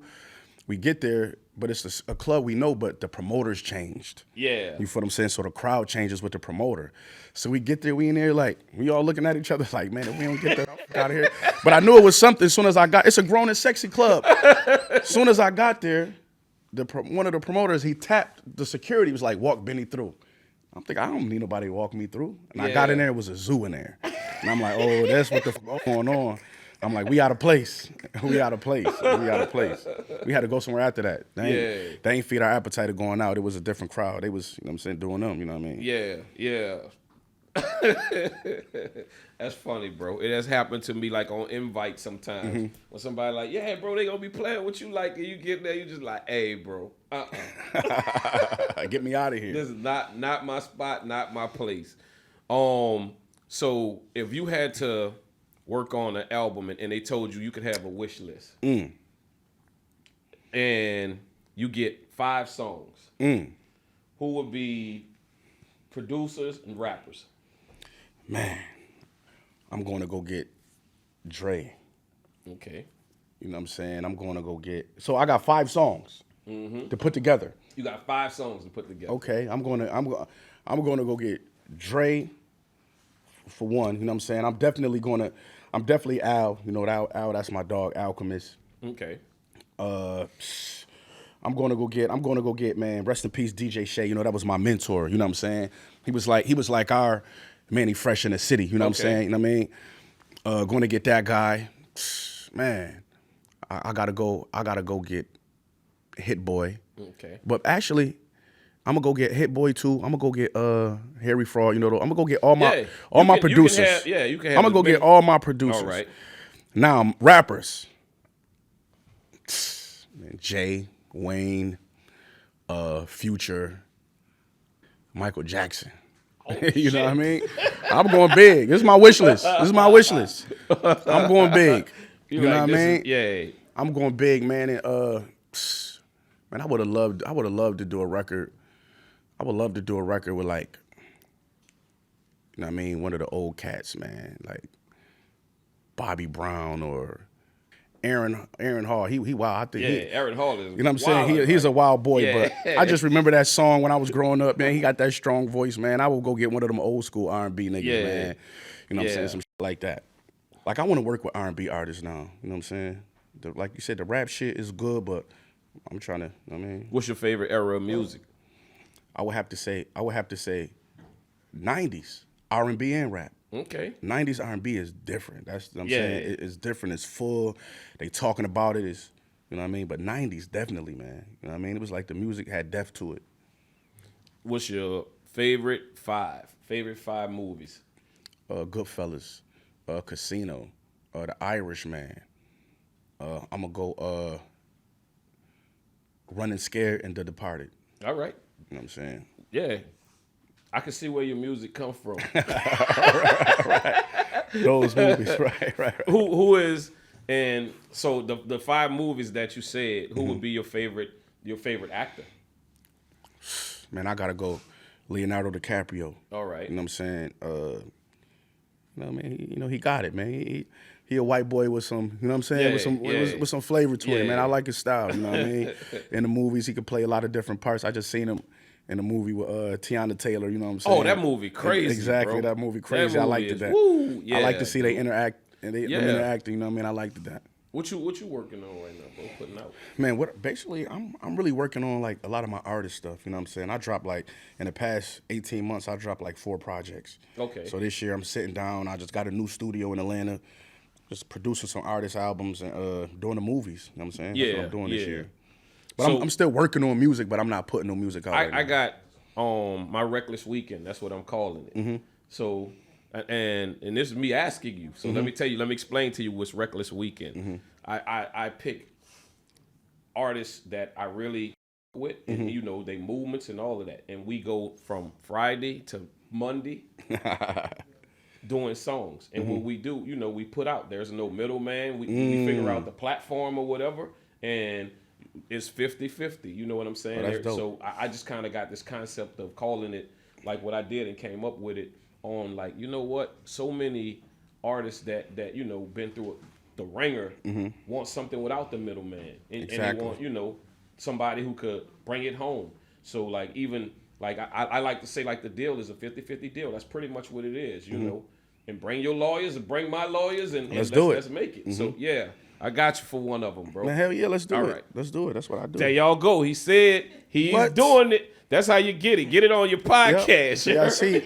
We get there, but it's a club we know, but the promoters changed. Yeah. You feel what I'm saying? So the crowd changes with the promoter. So we get there, we in there like, we all looking at each other like, man, if we don't get that out of here. But I knew it was something as soon as I got, it's a grown and sexy club. As soon as I got there, one of the promoters, he tapped the security, was like, walk Benny through. I'm thinking, I don't need nobody to walk me through. And I got in there, it was a zoo in there. And I'm like, oh, that's what the fuck going on. I'm like, we out of place. We out of place. We out of place. We had to go somewhere after that. They ain't feed our appetite of going out. It was a different crowd. They was, you know what I'm saying, doing them, you know what I mean? Yeah. That's funny, bro. It has happened to me like on invite sometimes. When somebody like, yeah, bro, they gonna be playing what you like, and you get there, you just like, hey, bro, Get me out of here. this is not my spot, not my place. So if you had to work on an album and they told you could have a wish list, and you get 5 songs, who would be producers and rappers? Man, I'm going to go get Dre. Okay. You know what I'm saying? I'm going to go get. So I got 5 songs to put together. You got 5 songs to put together. Okay, I'm going to go get Dre for one. You know what I'm saying? I'm definitely Al. You know Al. That's my dog, Alchemist. Okay. I'm going to go get, man, rest in peace, DJ Shay. You know, that was my mentor. You know what I'm saying? He was like our Mannie Fresh in the city. You know what I'm saying? You know what I mean? Going to get that guy. Man, I gotta go get Hit Boy. Okay. But actually, I'm gonna go get Hit Boy too. I'm gonna go get Harry Fraud. You know, I'm gonna go get all my producers. You can have. I'm gonna go get all my producers. All right. Now, rappers. Man, Jay, Wayne, Future, Michael Jackson. You know what I mean? I'm going big. This is my wish list. I'm going big. You know what I mean? I'm going big, man. And man, I would have loved to do a record. I would love to do a record with, like, you know what I mean, one of the old cats, man, like Bobby Brown or Aaron Hall. He wild. I think Aaron Hall is. You know what I'm saying? He's a wild boy, but I just remember that song when I was growing up, man. He got that strong voice, man. I would go get one of them old school R&B niggas, man. You know what I'm saying? Some shit like that. Like, I want to work with R&B artists now. You know what I'm saying? Like you said, the rap shit is good, but I'm trying to, you know what I mean? What's your favorite era of music? I would have to say 90s R&B and rap. Okay. 90s R&B is different. That's what I'm saying. It's different. It's full. They talking about it. It's, you know what I mean? But 90s, definitely, man. You know what I mean? It was like the music had depth to it. What's your favorite 5? Favorite 5 movies? Goodfellas, Casino, The Irishman. I'm going to go Running Scared and The Departed. All right. You know what I'm saying? Yeah. I can see where your music comes from. right. Those movies, right. Who is, and so the 5 movies that you said, who would be your favorite actor? Man, I gotta go Leonardo DiCaprio. All right. You know what I'm saying? You know what I mean? He got it, man. He a white boy with some, you know what I'm saying? With some flavor to it, man. I like his style, you know what I mean? In the movies, he could play a lot of different parts. I just seen him in a movie with Tiana Taylor, you know what I'm saying? Oh, that movie crazy, exactly, bro. That movie crazy. I liked that. Woo, yeah, I like to see they interact and them interacting, you know what I mean? I liked that. What you working on right now, bro? Putting out? Man, basically I'm really working on like a lot of my artist stuff, you know what I'm saying? I dropped like in the past 18 months, I dropped like 4 projects. Okay. So this year I'm sitting down, I just got a new studio in Atlanta, just producing some artist albums and doing the movies, you know what I'm saying? That's what I'm doing this year. But so, I'm still working on music, but I'm not putting no music out right now. I got my Reckless Weekend, that's what I'm calling it. So and this is me asking you. So let me explain to you what's Reckless Weekend. I pick artists that I really with, and you know, they movements and all of that. And we go from Friday to Monday, doing songs. And when we do, you know, we put out, there's no middleman. We figure out the platform or whatever, and it's 50-50. You know what I'm saying? Oh, that's dope. So I just kind of got this concept of calling it like what I did and came up with it on like, you know what? So many artists that you know, been through the ringer want something without the middleman. And they want, you know, somebody who could bring it home. So like even like I like to say like the deal is a 50-50 deal. That's pretty much what it is, you know. And bring your lawyers and bring my lawyers and let's do it. Let's make it. So yeah, I got you for one of them, bro. Man, hell yeah, let's do All it. right. Let's do it. That's what I do. There y'all go. He said he's doing it. That's how you get it. Get it on your podcast. Yeah, I see.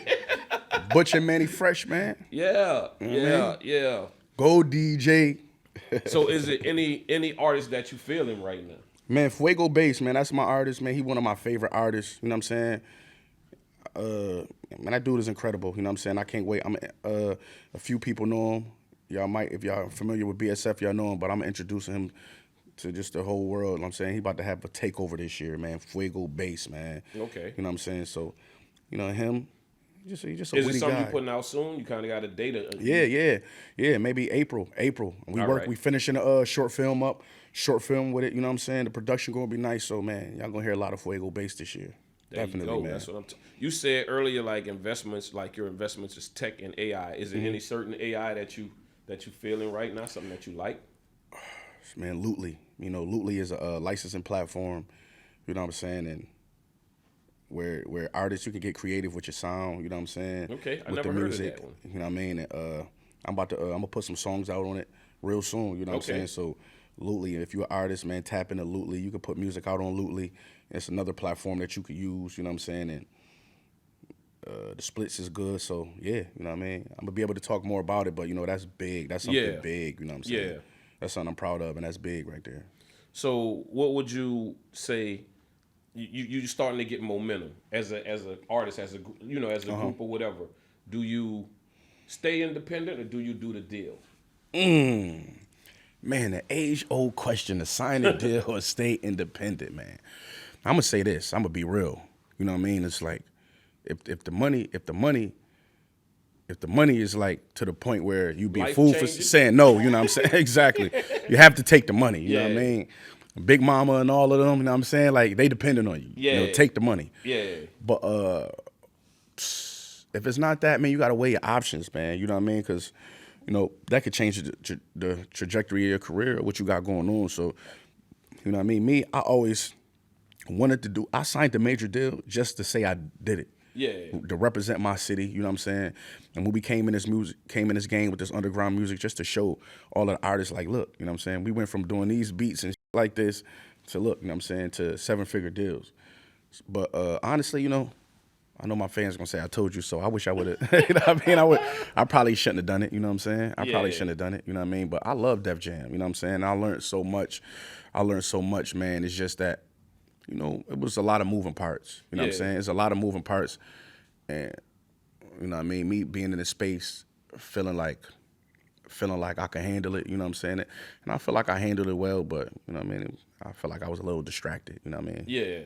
Butch and Mannie Fresh, man. Yeah, yeah. Go DJ. So is it any artist that you feeling right now? Man, Fuego Bass, man, that's my artist, man. He one of my favorite artists, you know what I'm saying? Man, that dude is incredible, you know what I'm saying? I can't wait. A few people know him. Y'all might, if y'all familiar with BSF, y'all know him, but I'm introducing him to just the whole world, you know what I'm saying? He about to have a takeover this year, man. Fuego Bass, man. Okay. You know what I'm saying? So, you know, him, he's just a Is witty it something guy. you putting out soon? You kind of got a date? Yeah, maybe April. We finishing a short film with it, you know what I'm saying? The production gonna be nice, so man, y'all gonna hear a lot of Fuego Bass this year. There Definitely, you go. man. That's what you said earlier, like investments, like your investments is tech and AI. Is it any certain AI that you feeling right now, something that you like? Man, Lootly. You know, Lootly is a licensing platform, you know what I'm saying, and where artists, you can get creative with your sound, you know what I'm saying? Okay, I with never the heard music, of that one. you know what I mean? And, I'm gonna put some songs out on it real soon, you know what I'm saying? So Lootly, if you're an artist, man, tap into Lootly. You can put music out on Lootly. It's another platform that you could use, you know what I'm saying? And the splits is good, so yeah, you know what I mean? I'm gonna be able to talk more about it, but you know, that's big. That's something big, you know what I'm saying? Yeah. That's something I'm proud of, and that's big right there. So what would you say? You starting to get momentum as an artist, as a group or whatever. Do you stay independent or do you do the deal? Man, the age-old question, to sign a deal or stay independent, man. I'm gonna say this. I'm gonna be real. You know what I mean? It's like if the money is like to the point where you be a fool for saying no, you know what I'm saying? Exactly. You have to take the money. You know what I mean? Big Mama and all of them, you know what I'm saying? Like, they dependent on you. Yeah. You know, take the money. Yeah. But if it's not that, man, you got to weigh your options, man. You know what I mean? Because, you know, that could change the trajectory of your career or what you got going on. So, you know what I mean? Me, I always wanted to do, I signed a major deal just to say I did it. Yeah. To represent my city, you know what I'm saying? And when we came in this game with this underground music, just to show all of the artists, like, look, you know what I'm saying? We went from doing these beats and like this to look, you know what I'm saying, to 7-figure deals. But honestly, you know, I know my fans are gonna say I told you so. I wish I would have. You know what I mean? I probably shouldn't have done it. You know what I'm saying? I probably shouldn't have done it. You know what I mean? But I love Def Jam. You know what I'm saying? I learned so much, man. It's just that, you know, it was a lot of moving parts. You know what I'm saying? It's a lot of moving parts, and you know what I mean. Me being in this space, feeling like I can handle it. You know what I'm saying? And I feel like I handled it well, but you know what I mean. I feel like I was a little distracted. You know what I mean? Yeah.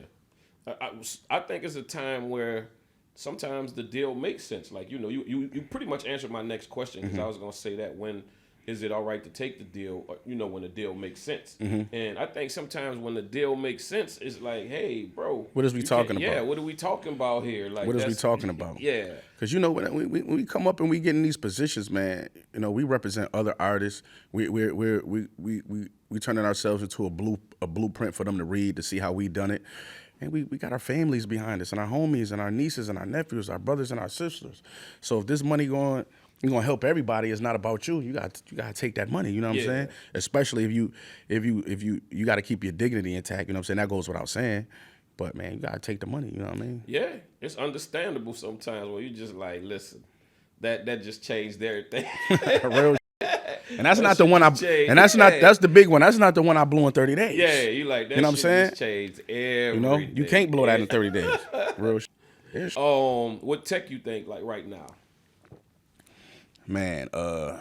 I think it's a time where sometimes the deal makes sense. Like, you know, you pretty much answered my next question, because I was going to say that when is it all right to take the deal, or, you know, when the deal makes sense. And I think sometimes when the deal makes sense, it's like, hey, bro. What is we talking about? Yeah, what are we talking about here? Like, what is we talking about? Yeah. Because, you know, when we come up and we get in these positions, man, you know, we represent other artists. We turning ourselves into a blueprint for them to read, to see how we done it. And we got our families behind us, and our homies, and our nieces, and our nephews, our brothers, and our sisters. So if this money going to help everybody, it's not about you. You got to take that money. You know what I'm saying? Especially if you got to keep your dignity intact. You know what I'm saying? That goes without saying. But man, you got to take the money. You know what I mean? Yeah, it's understandable sometimes where you just like, listen, that just changed everything. Real. And that's not the one that's the big one. That's not the one I blew in 30 days. Yeah, you like that. You know what I'm saying? Just changed everything. You know, you can't blow that in 30 days. Real. What tech you think like right now? Man, the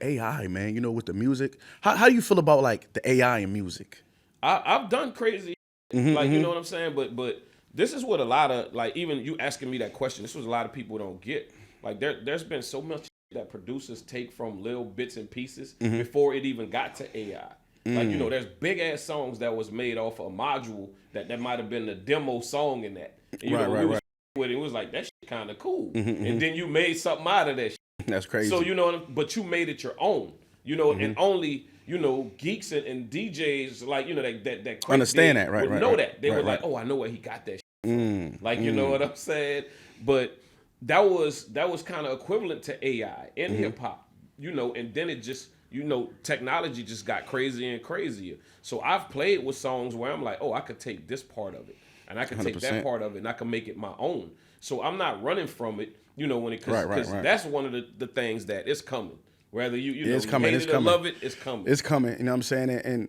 AI, man. You know, with the music. How do you feel about like the AI in music? I've done crazy, like you know what I'm saying, but this is what a lot of, like, even you asking me that question, this was a lot of people don't get. Like, there's been so much that producers take from little bits and pieces before it even got to AI. Like, you know, there's big ass songs that was made off a module that might have been the demo song in that. And, you know, we was with it was like, that shit kind of cool. And then you made something out of that shit. That's crazy. So, you know, but you made it your own, you know, and only, you know, geeks and DJs, like, you know, that understand that, right? Would know that. They were like, oh, I know where he got that shit from. Like, you know what I'm saying? But that was kind of equivalent to AI in hip hop, you know, and then it just, you know, technology just got crazier and crazier. So I've played with songs where I'm like, oh, I could take this part of it and I could take 100%. that part of it and I can make it my own. So I'm not running from it, you know, when it, because that's one of the things that is coming. Whether you know, it's coming, hate it or love it, it's coming. It's coming, you know what I'm saying? And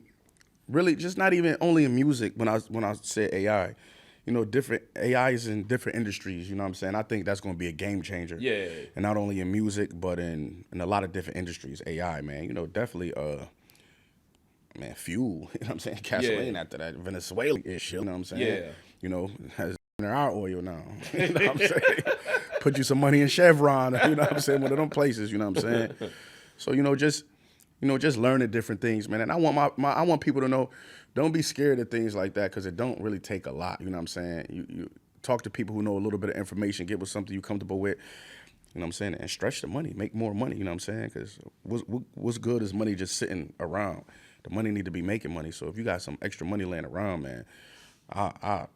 really just not even only in music when I said AI. You know, different AIs in different industries, you know what I'm saying? I think that's going to be a game changer. Yeah. And not only in music, but in a lot of different industries, AI, man. You know, definitely, man, fuel, you know what I'm saying? Gasoline after that Venezuela-ish, you know what I'm saying? Yeah. You know, has our oil now, you know what I'm saying? Put you some money in Chevron, you know what I'm saying? One of them places, you know what I'm saying? So, just learning different things, man. And I want people to know, don't be scared of things like that because it don't really take a lot. You know what I'm saying? You talk to people who know a little bit of information, get with something you're comfortable with. You know what I'm saying? And stretch the money, make more money. You know what I'm saying? Because what's good is money just sitting around. The money need to be making money. So if you got some extra money laying around, man, I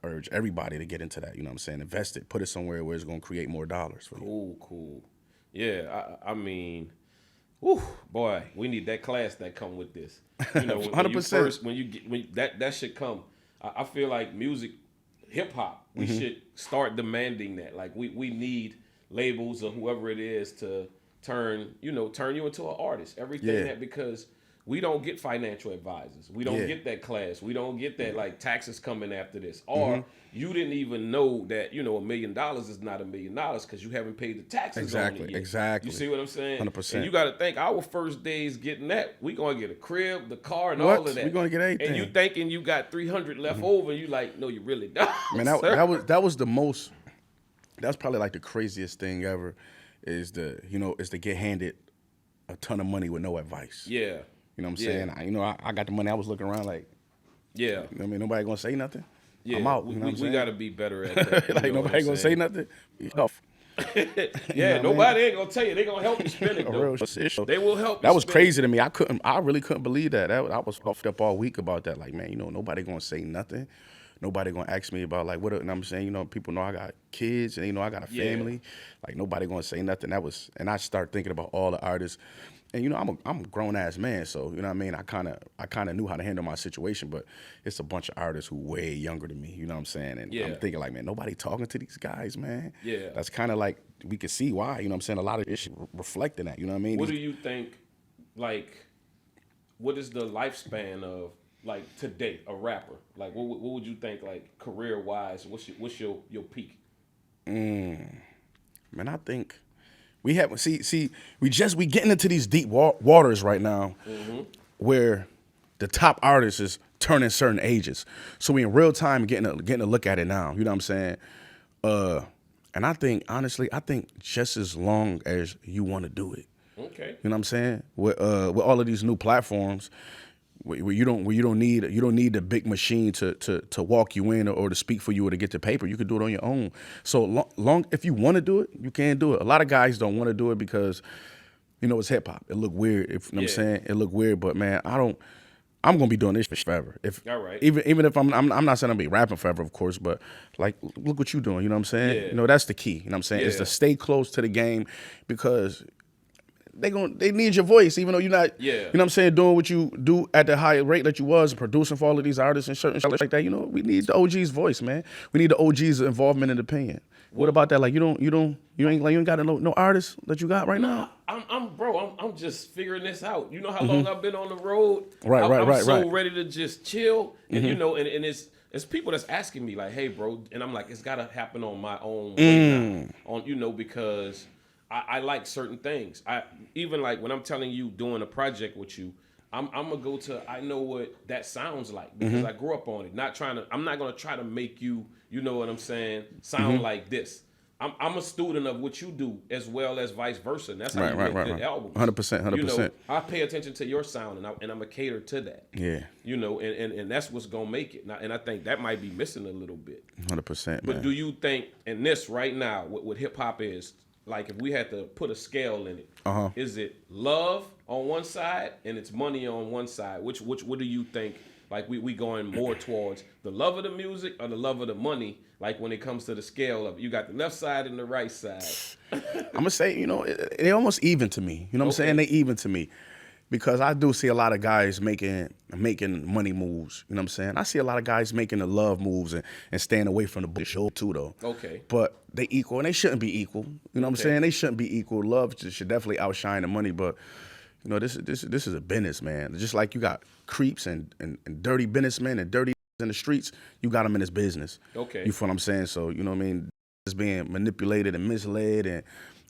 urge everybody to get into that. You know what I'm saying? Invest it. Put it somewhere where it's going to create more dollars for you. Cool. Yeah, I mean, whew, boy, we need that class that come with this. You know, when 100%. when that should come. I feel like music, hip hop, we should start demanding that. Like we need labels or whoever it is to turn you into an artist. Everything that, because we don't get financial advisors. We don't get that class. We don't get that like taxes coming after this. Or you didn't even know that, $1 million is not $1 million because you haven't paid the taxes on it yet. Exactly. You see what I'm saying? 100%. And you got to think, our first days getting that, we going to get a crib, the car, and all of that. We're going to get everything. And you thinking you got 300 left over, and you like, no, you really don't. Man, that was the most, that's probably like the craziest thing ever is to get handed a ton of money with no advice. Yeah. You know what I'm saying? I got the money. I was looking around like, I mean, nobody gonna say nothing. Yeah, I'm out. We got to be better at that. Like nobody gonna say nothing. Nobody ain't gonna tell you. They gonna help you spend it though. They will help. That was crazy to me. I really couldn't believe that. I was puffed up all week about that. Like, man, nobody gonna say nothing. Nobody gonna ask me about like what. And I'm saying, people know I got kids and I got a family. Like nobody gonna say nothing. And I start thinking about all the artists. And I'm a grown ass man, so you know what I mean. I kind of knew how to handle my situation, but it's a bunch of artists who way younger than me. You know what I'm saying? And I'm thinking like, man, nobody talking to these guys, man. Yeah, that's kind of like we can see why. You know what I'm saying? A lot of issues reflecting that. You know what I mean? What do you think? Like, what is the lifespan of like today a rapper? Like, what would you think like career wise? What's your peak? Man, I think. We getting into these deep waters right now, where the top artists is turning certain ages. So we in real time getting a look at it now. You know what I'm saying? And I think honestly, just as long as you want to do it. Okay. You know what I'm saying? With all of these new platforms, where you don't need the big machine to walk you in or to speak for you or to get the paper. You can do it on your own. So long if you want to do it, you can do it. A lot of guys don't want to do it because it's hip hop. It look weird. You know what I'm saying? It look weird, but man, I'm gonna be doing this forever. All right. Even if I'm not saying I'm gonna be rapping forever, of course, but like look what you doing. You know what I'm saying? Yeah. That's the key. You know what I'm saying? Is to stay close to the game because they need your voice, even though you're not, you know what I'm saying, doing what you do at the high rate that you was, producing for all of these artists and certain shit like that. We need the OG's voice, man. We need the OG's involvement and opinion. What about that? Like you ain't got no artists that you got right now? I'm just figuring this out. You know how long I've been on the road? Right. I'm so ready to just chill. And and it's people that's asking me like, hey bro, and I'm like, it's gotta happen on my own way now. Because I like certain things. I even like when I'm telling you doing a project with you, I'm gonna go to I know what that sounds like because I grew up on it. I'm not gonna try to make you, you know what I'm saying, sound like this. I'm a student of what you do as well as vice versa. And that's how you make good albums. 100%, 100%. You know, I pay attention to your sound and I'm a cater to that. Yeah. You know, and that's what's gonna make it. And I think that might be missing a little bit. 100%, man. But do you think, and this right now, what hip hop is, like if we had to put a scale in it, is it love on one side and it's money on one side? What do you think? Like we going more towards the love of the music or the love of the money? Like when it comes to the scale of, you got the left side and the right side. I'm gonna say, you know, they almost even to me. You know what I'm saying? They even to me. Because I do see a lot of guys making money moves. You know what I'm saying? I see a lot of guys making the love moves and staying away from the bullshit too, though. Okay. But they equal, and they shouldn't be equal. You know what I'm saying? They shouldn't be equal. Love should definitely outshine the money. But you know, this is a business, man. Just like you got creeps and dirty businessmen and dirty in the streets, you got them in this business. Okay. You feel what I'm saying? So you know what I mean? It's being manipulated and misled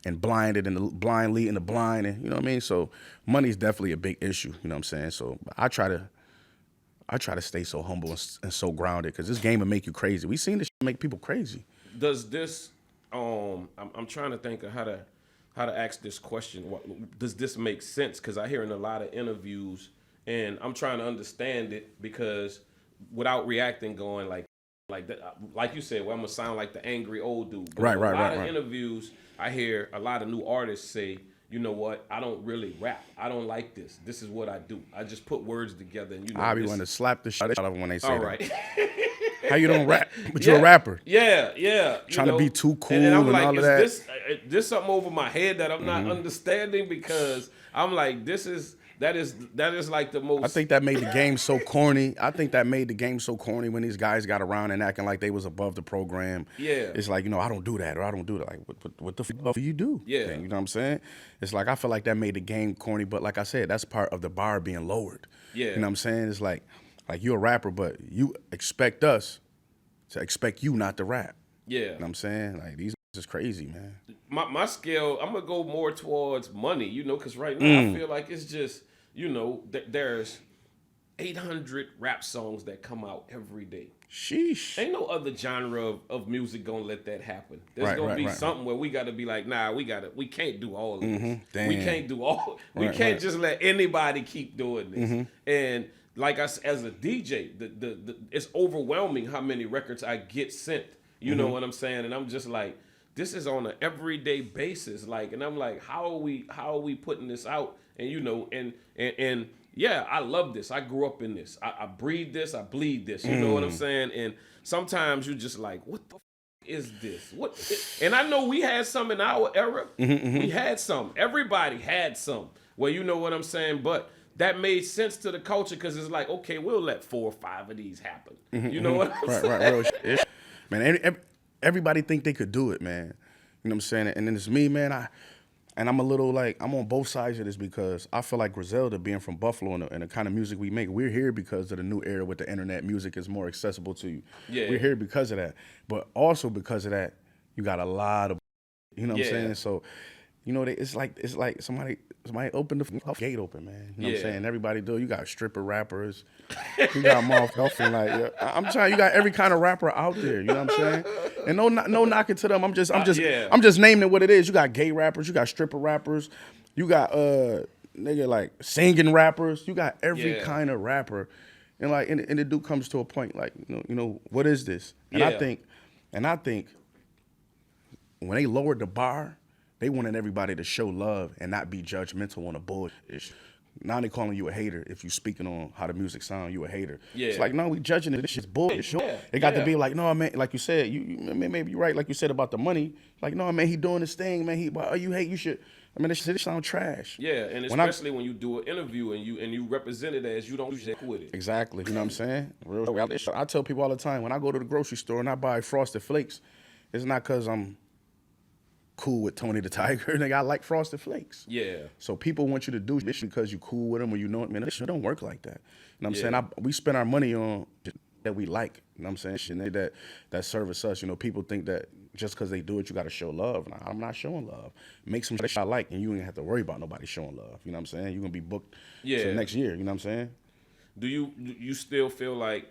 and blinded and the blind leading the blind, and you know what I mean? So money's definitely a big issue, you know what I'm saying? So I try to stay so humble and so grounded, because this game will make you crazy. We seen this shit make people crazy. Does this I'm trying to think of how to ask this question. Does this make sense? Because I hear in a lot of interviews and I'm trying to understand it, because without reacting going like that, like you said, well, I'm gonna sound like the angry old dude. But Right. A lot of interviews, I hear a lot of new artists say, you know what, I don't really rap. I don't like this. This is what I do. I just put words together, and you know. I be wanting to slap the shit out of them when they say all that. right. How you don't rap? But you're a rapper. Yeah. Trying to be too cool and I'm and like, all of that. Is this something over my head that I'm not understanding? Because I'm like, that is like the most. I think that made the game so corny. When these guys got around and acting like they was above the program. Yeah. It's like, you know, I don't do that, or I don't do that. Like, what the fuck do you do? Yeah. Then, you know what I'm saying? It's like, I feel like that made the game corny, but like I said, that's part of the bar being lowered. Yeah. You know what I'm saying? It's like you're a rapper, but you expect us to expect you not to rap. Yeah. You know what I'm saying? Like, these is crazy, man. My scale, I'm gonna go more towards money, you know, because right now I feel like it's just, you know, there's 800 rap songs that come out every day. Sheesh. Ain't no other genre of music gonna let that happen. There's gonna be something where we gotta be like, nah, we can't do all of this. Damn. We can't do all. We can't just let anybody keep doing this. And like as a DJ, it's overwhelming how many records I get sent. You know what I'm saying? And I'm just like, this is on an everyday basis. Like, and I'm like, how are we putting this out? And you know, and yeah, I love this. I grew up in this. I breathe this. I bleed this. You know what I'm saying? And sometimes you're just like, what the is this? What? And I know we had some in our era. We had some. Everybody had some. Well, you know what I'm saying? But that made sense to the culture, because it's like, okay, we'll let 4 or 5 of these happen. You know what I'm saying? Right. Man, everybody think they could do it, man. You know what I'm saying? And then it's me, man. I'm a little like, I'm on both sides of this, because I feel like Griselda, being from Buffalo and the kind of music we make, we're here because of the new era with the internet. Music is more accessible to you. Yeah. We're here because of that. But also because of that, you got a lot of, you know what I'm saying? So, you know, it's like somebody opened the gate open, man. You know what I'm saying? Everybody do. You got stripper rappers. You got motherfucking like, I'm telling you, got every kind of rapper out there. You know what I'm saying? And no knocking to them. I'm just naming it what it is. You got gay rappers. You got stripper rappers. You got nigga like singing rappers. You got every kind of rapper. And like, and it do comes to a point like, you know, what is this? And I think when they lowered the bar, they wanted everybody to show love and not be judgmental on a bullshit. Now they calling you a hater if you speaking on how the music sound. You a hater. Yeah. It's like, no, we judging it. This shit's bullshit. Yeah. They got to be like, no, man. Like you said, you maybe you're right. Like you said about the money. Like, no, man, he doing this thing, man. You hate. You should. I mean, this shit sound trash. Yeah, and especially when you do an interview and you represent it as you don't shit with it. Exactly. You know what I'm saying? Real. I tell people all the time, when I go to the grocery store and I buy Frosted Flakes, it's not because I'm cool with Tony the Tiger. Nigga, I like Frosted Flakes. Yeah. So people want you to do this because you cool with them or you know it. Man, this shit don't work like that. You know what I'm saying? We spend our money on that we like. You know what I'm saying? Shit that service us. You know, people think that just because they do it, you got to show love. Nah, I'm not showing love. Make some shit I like, and you ain't have to worry about nobody showing love. You know what I'm saying? You're going to be booked till next year. You know what I'm saying? Do you still feel like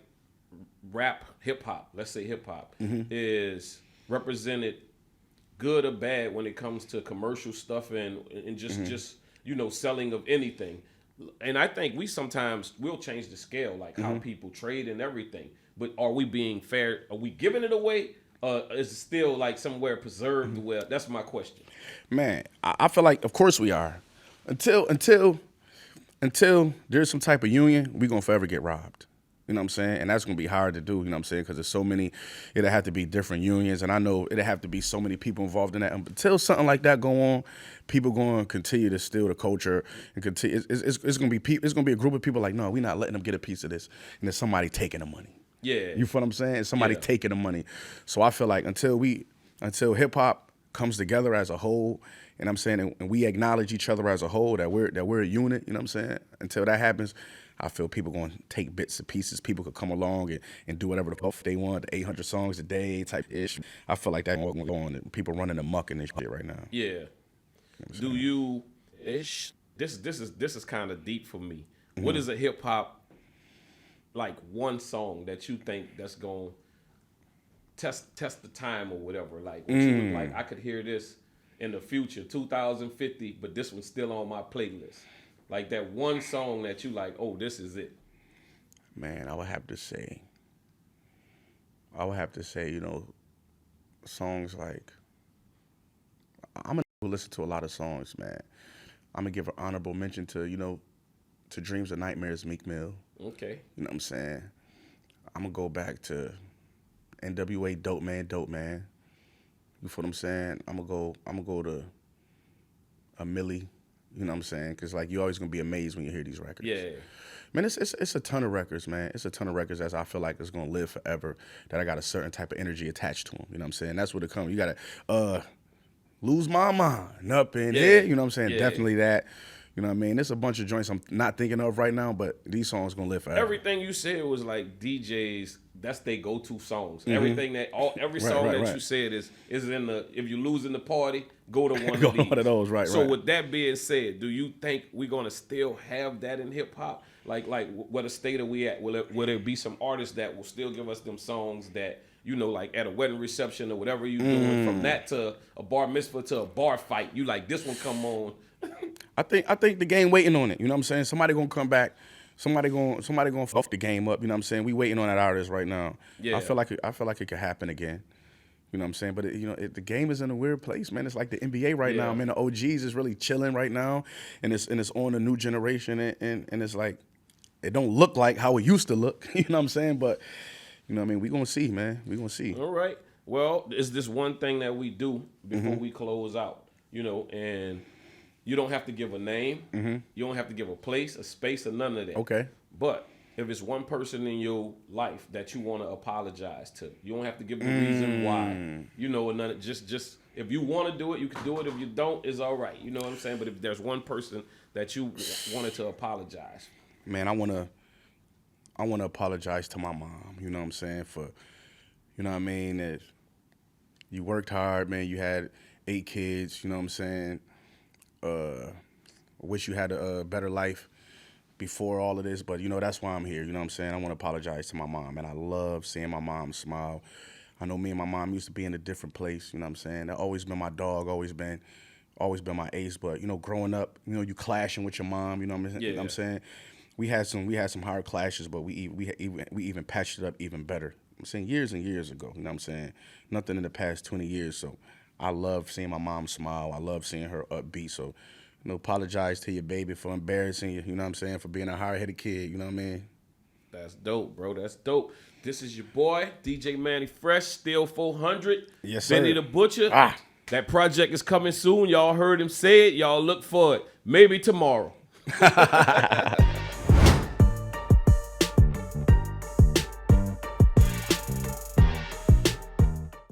rap, hip-hop, let's say hip-hop, is represented good or bad when it comes to commercial stuff and just you know, selling of anything? And I think we'll change the scale, like how people trade and everything. But are we being fair? Are we giving it away? Is it still like somewhere preserved? Well, that's my question. Man, I feel like, of course we are. Until there's some type of union, we gonna forever get robbed. You know what I'm saying? And that's gonna be hard to do. You know what I'm saying? Because there's so many. It'll have to be different unions, and I know it'll have to be so many people involved in that. Until something like that go on, people gonna continue to steal the culture and continue. It's gonna be a group of people like, no, we're not letting them get a piece of this, and there's somebody taking the money. Yeah. You feel what I'm saying? It's somebody taking the money. So I feel like until hip hop comes together as a whole, and I'm saying, and we acknowledge each other as a whole, that we're a unit, you know what I'm saying? Until that happens, I feel people going to take bits and pieces. People could come along and do whatever the fuck they want, 800 songs a day type ish. I feel like that's going on. People running amok in this shit right now. Yeah. You know Do you ish? This is kind of deep for me. What is a hip hop, like one song that you think that's going to test the time or whatever? Like, what you look like, I could hear this in the future, 2050, but this one's still on my playlist. Like that one song that you like, oh, this is it. Man, I would have to say, you know, songs like, I'm going to listen to a lot of songs, man. I'm going to give an honorable mention to, you know, to Dreams and Nightmares, Meek Mill. Okay. You know what I'm saying? I'm going to go back to NWA, Dope Man. You feel what I'm saying? I'm going to go to a Millie. You know what I'm saying? Because, like, you're always going to be amazed when you hear these records. Yeah. Man, it's a ton of records, man. It's a ton of records that I feel like it's going to live forever, that I got a certain type of energy attached to them. You know what I'm saying? That's what it comes. You got to lose my mind up in here. You know what I'm saying? Yeah. Definitely that. You know what I mean? There's a bunch of joints I'm not thinking of right now, but these songs going to live forever. Everything you said was like DJs, that's their go-to songs. Everything every song that you said is in the, if you lose in the party, go to one of these. One of those, right. So with that being said, do you think we're going to still have that in hip-hop? Like what state are we at? Will there be some artists that will still give us them songs that, you know, like at a wedding reception or whatever you doing, from that to a bar mitzvah to a bar fight, you like, this one come on. I think the game waiting on it. You know what I'm saying? Somebody gonna come back. Somebody gonna fuck the game up. You know what I'm saying? We waiting on that artist right now. Yeah. I feel like it could happen again. You know what I'm saying? But the game is in a weird place, man. It's like the NBA right now, man. The OGs is really chilling right now, and it's on a new generation, and it's like it don't look like how it used to look. You know what I'm saying? But you know what I mean? We gonna see, man. We gonna see. All right. Well, it's this one thing that we do before we close out. You know, and you don't have to give a name. You don't have to give a place, a space, or none of that. Okay. But if it's one person in your life that you want to apologize to, you don't have to give the reason why. You know, none. Just if you want to do it, you can do it. If you don't, it's all right. You know what I'm saying? But if there's one person that you wanted to apologize, man, I wanna apologize to my mom. You know what I'm saying? For, you know what I mean, that you worked hard, man. You had 8 kids. You know what I'm saying? Wish you had a better life before all of this, but you know, that's why I'm here. You know what I'm saying? I want to apologize to my mom, and I love seeing my mom smile. I know me and my mom used to be in a different place. You know what I'm saying? That always been my dog, always been my ace. But you know, growing up, you know, you clashing with your mom. You know what I'm saying? You know what I'm saying? We had some hard clashes, but we even patched it up even better. I'm saying years and years ago. You know what I'm saying? Nothing in the past 20 years. So I love seeing my mom smile. I love seeing her upbeat. So, you know, apologize to your baby for embarrassing you. You know what I'm saying? For being a hard-headed kid. You know what I mean? that's dope, bro. That's dope. This is your boy, DJ Mannie Fresh, Still 400. Yes, sir. Benny the Butcher. That project is coming soon. Y'all heard him say it. Y'all look for it. Maybe tomorrow.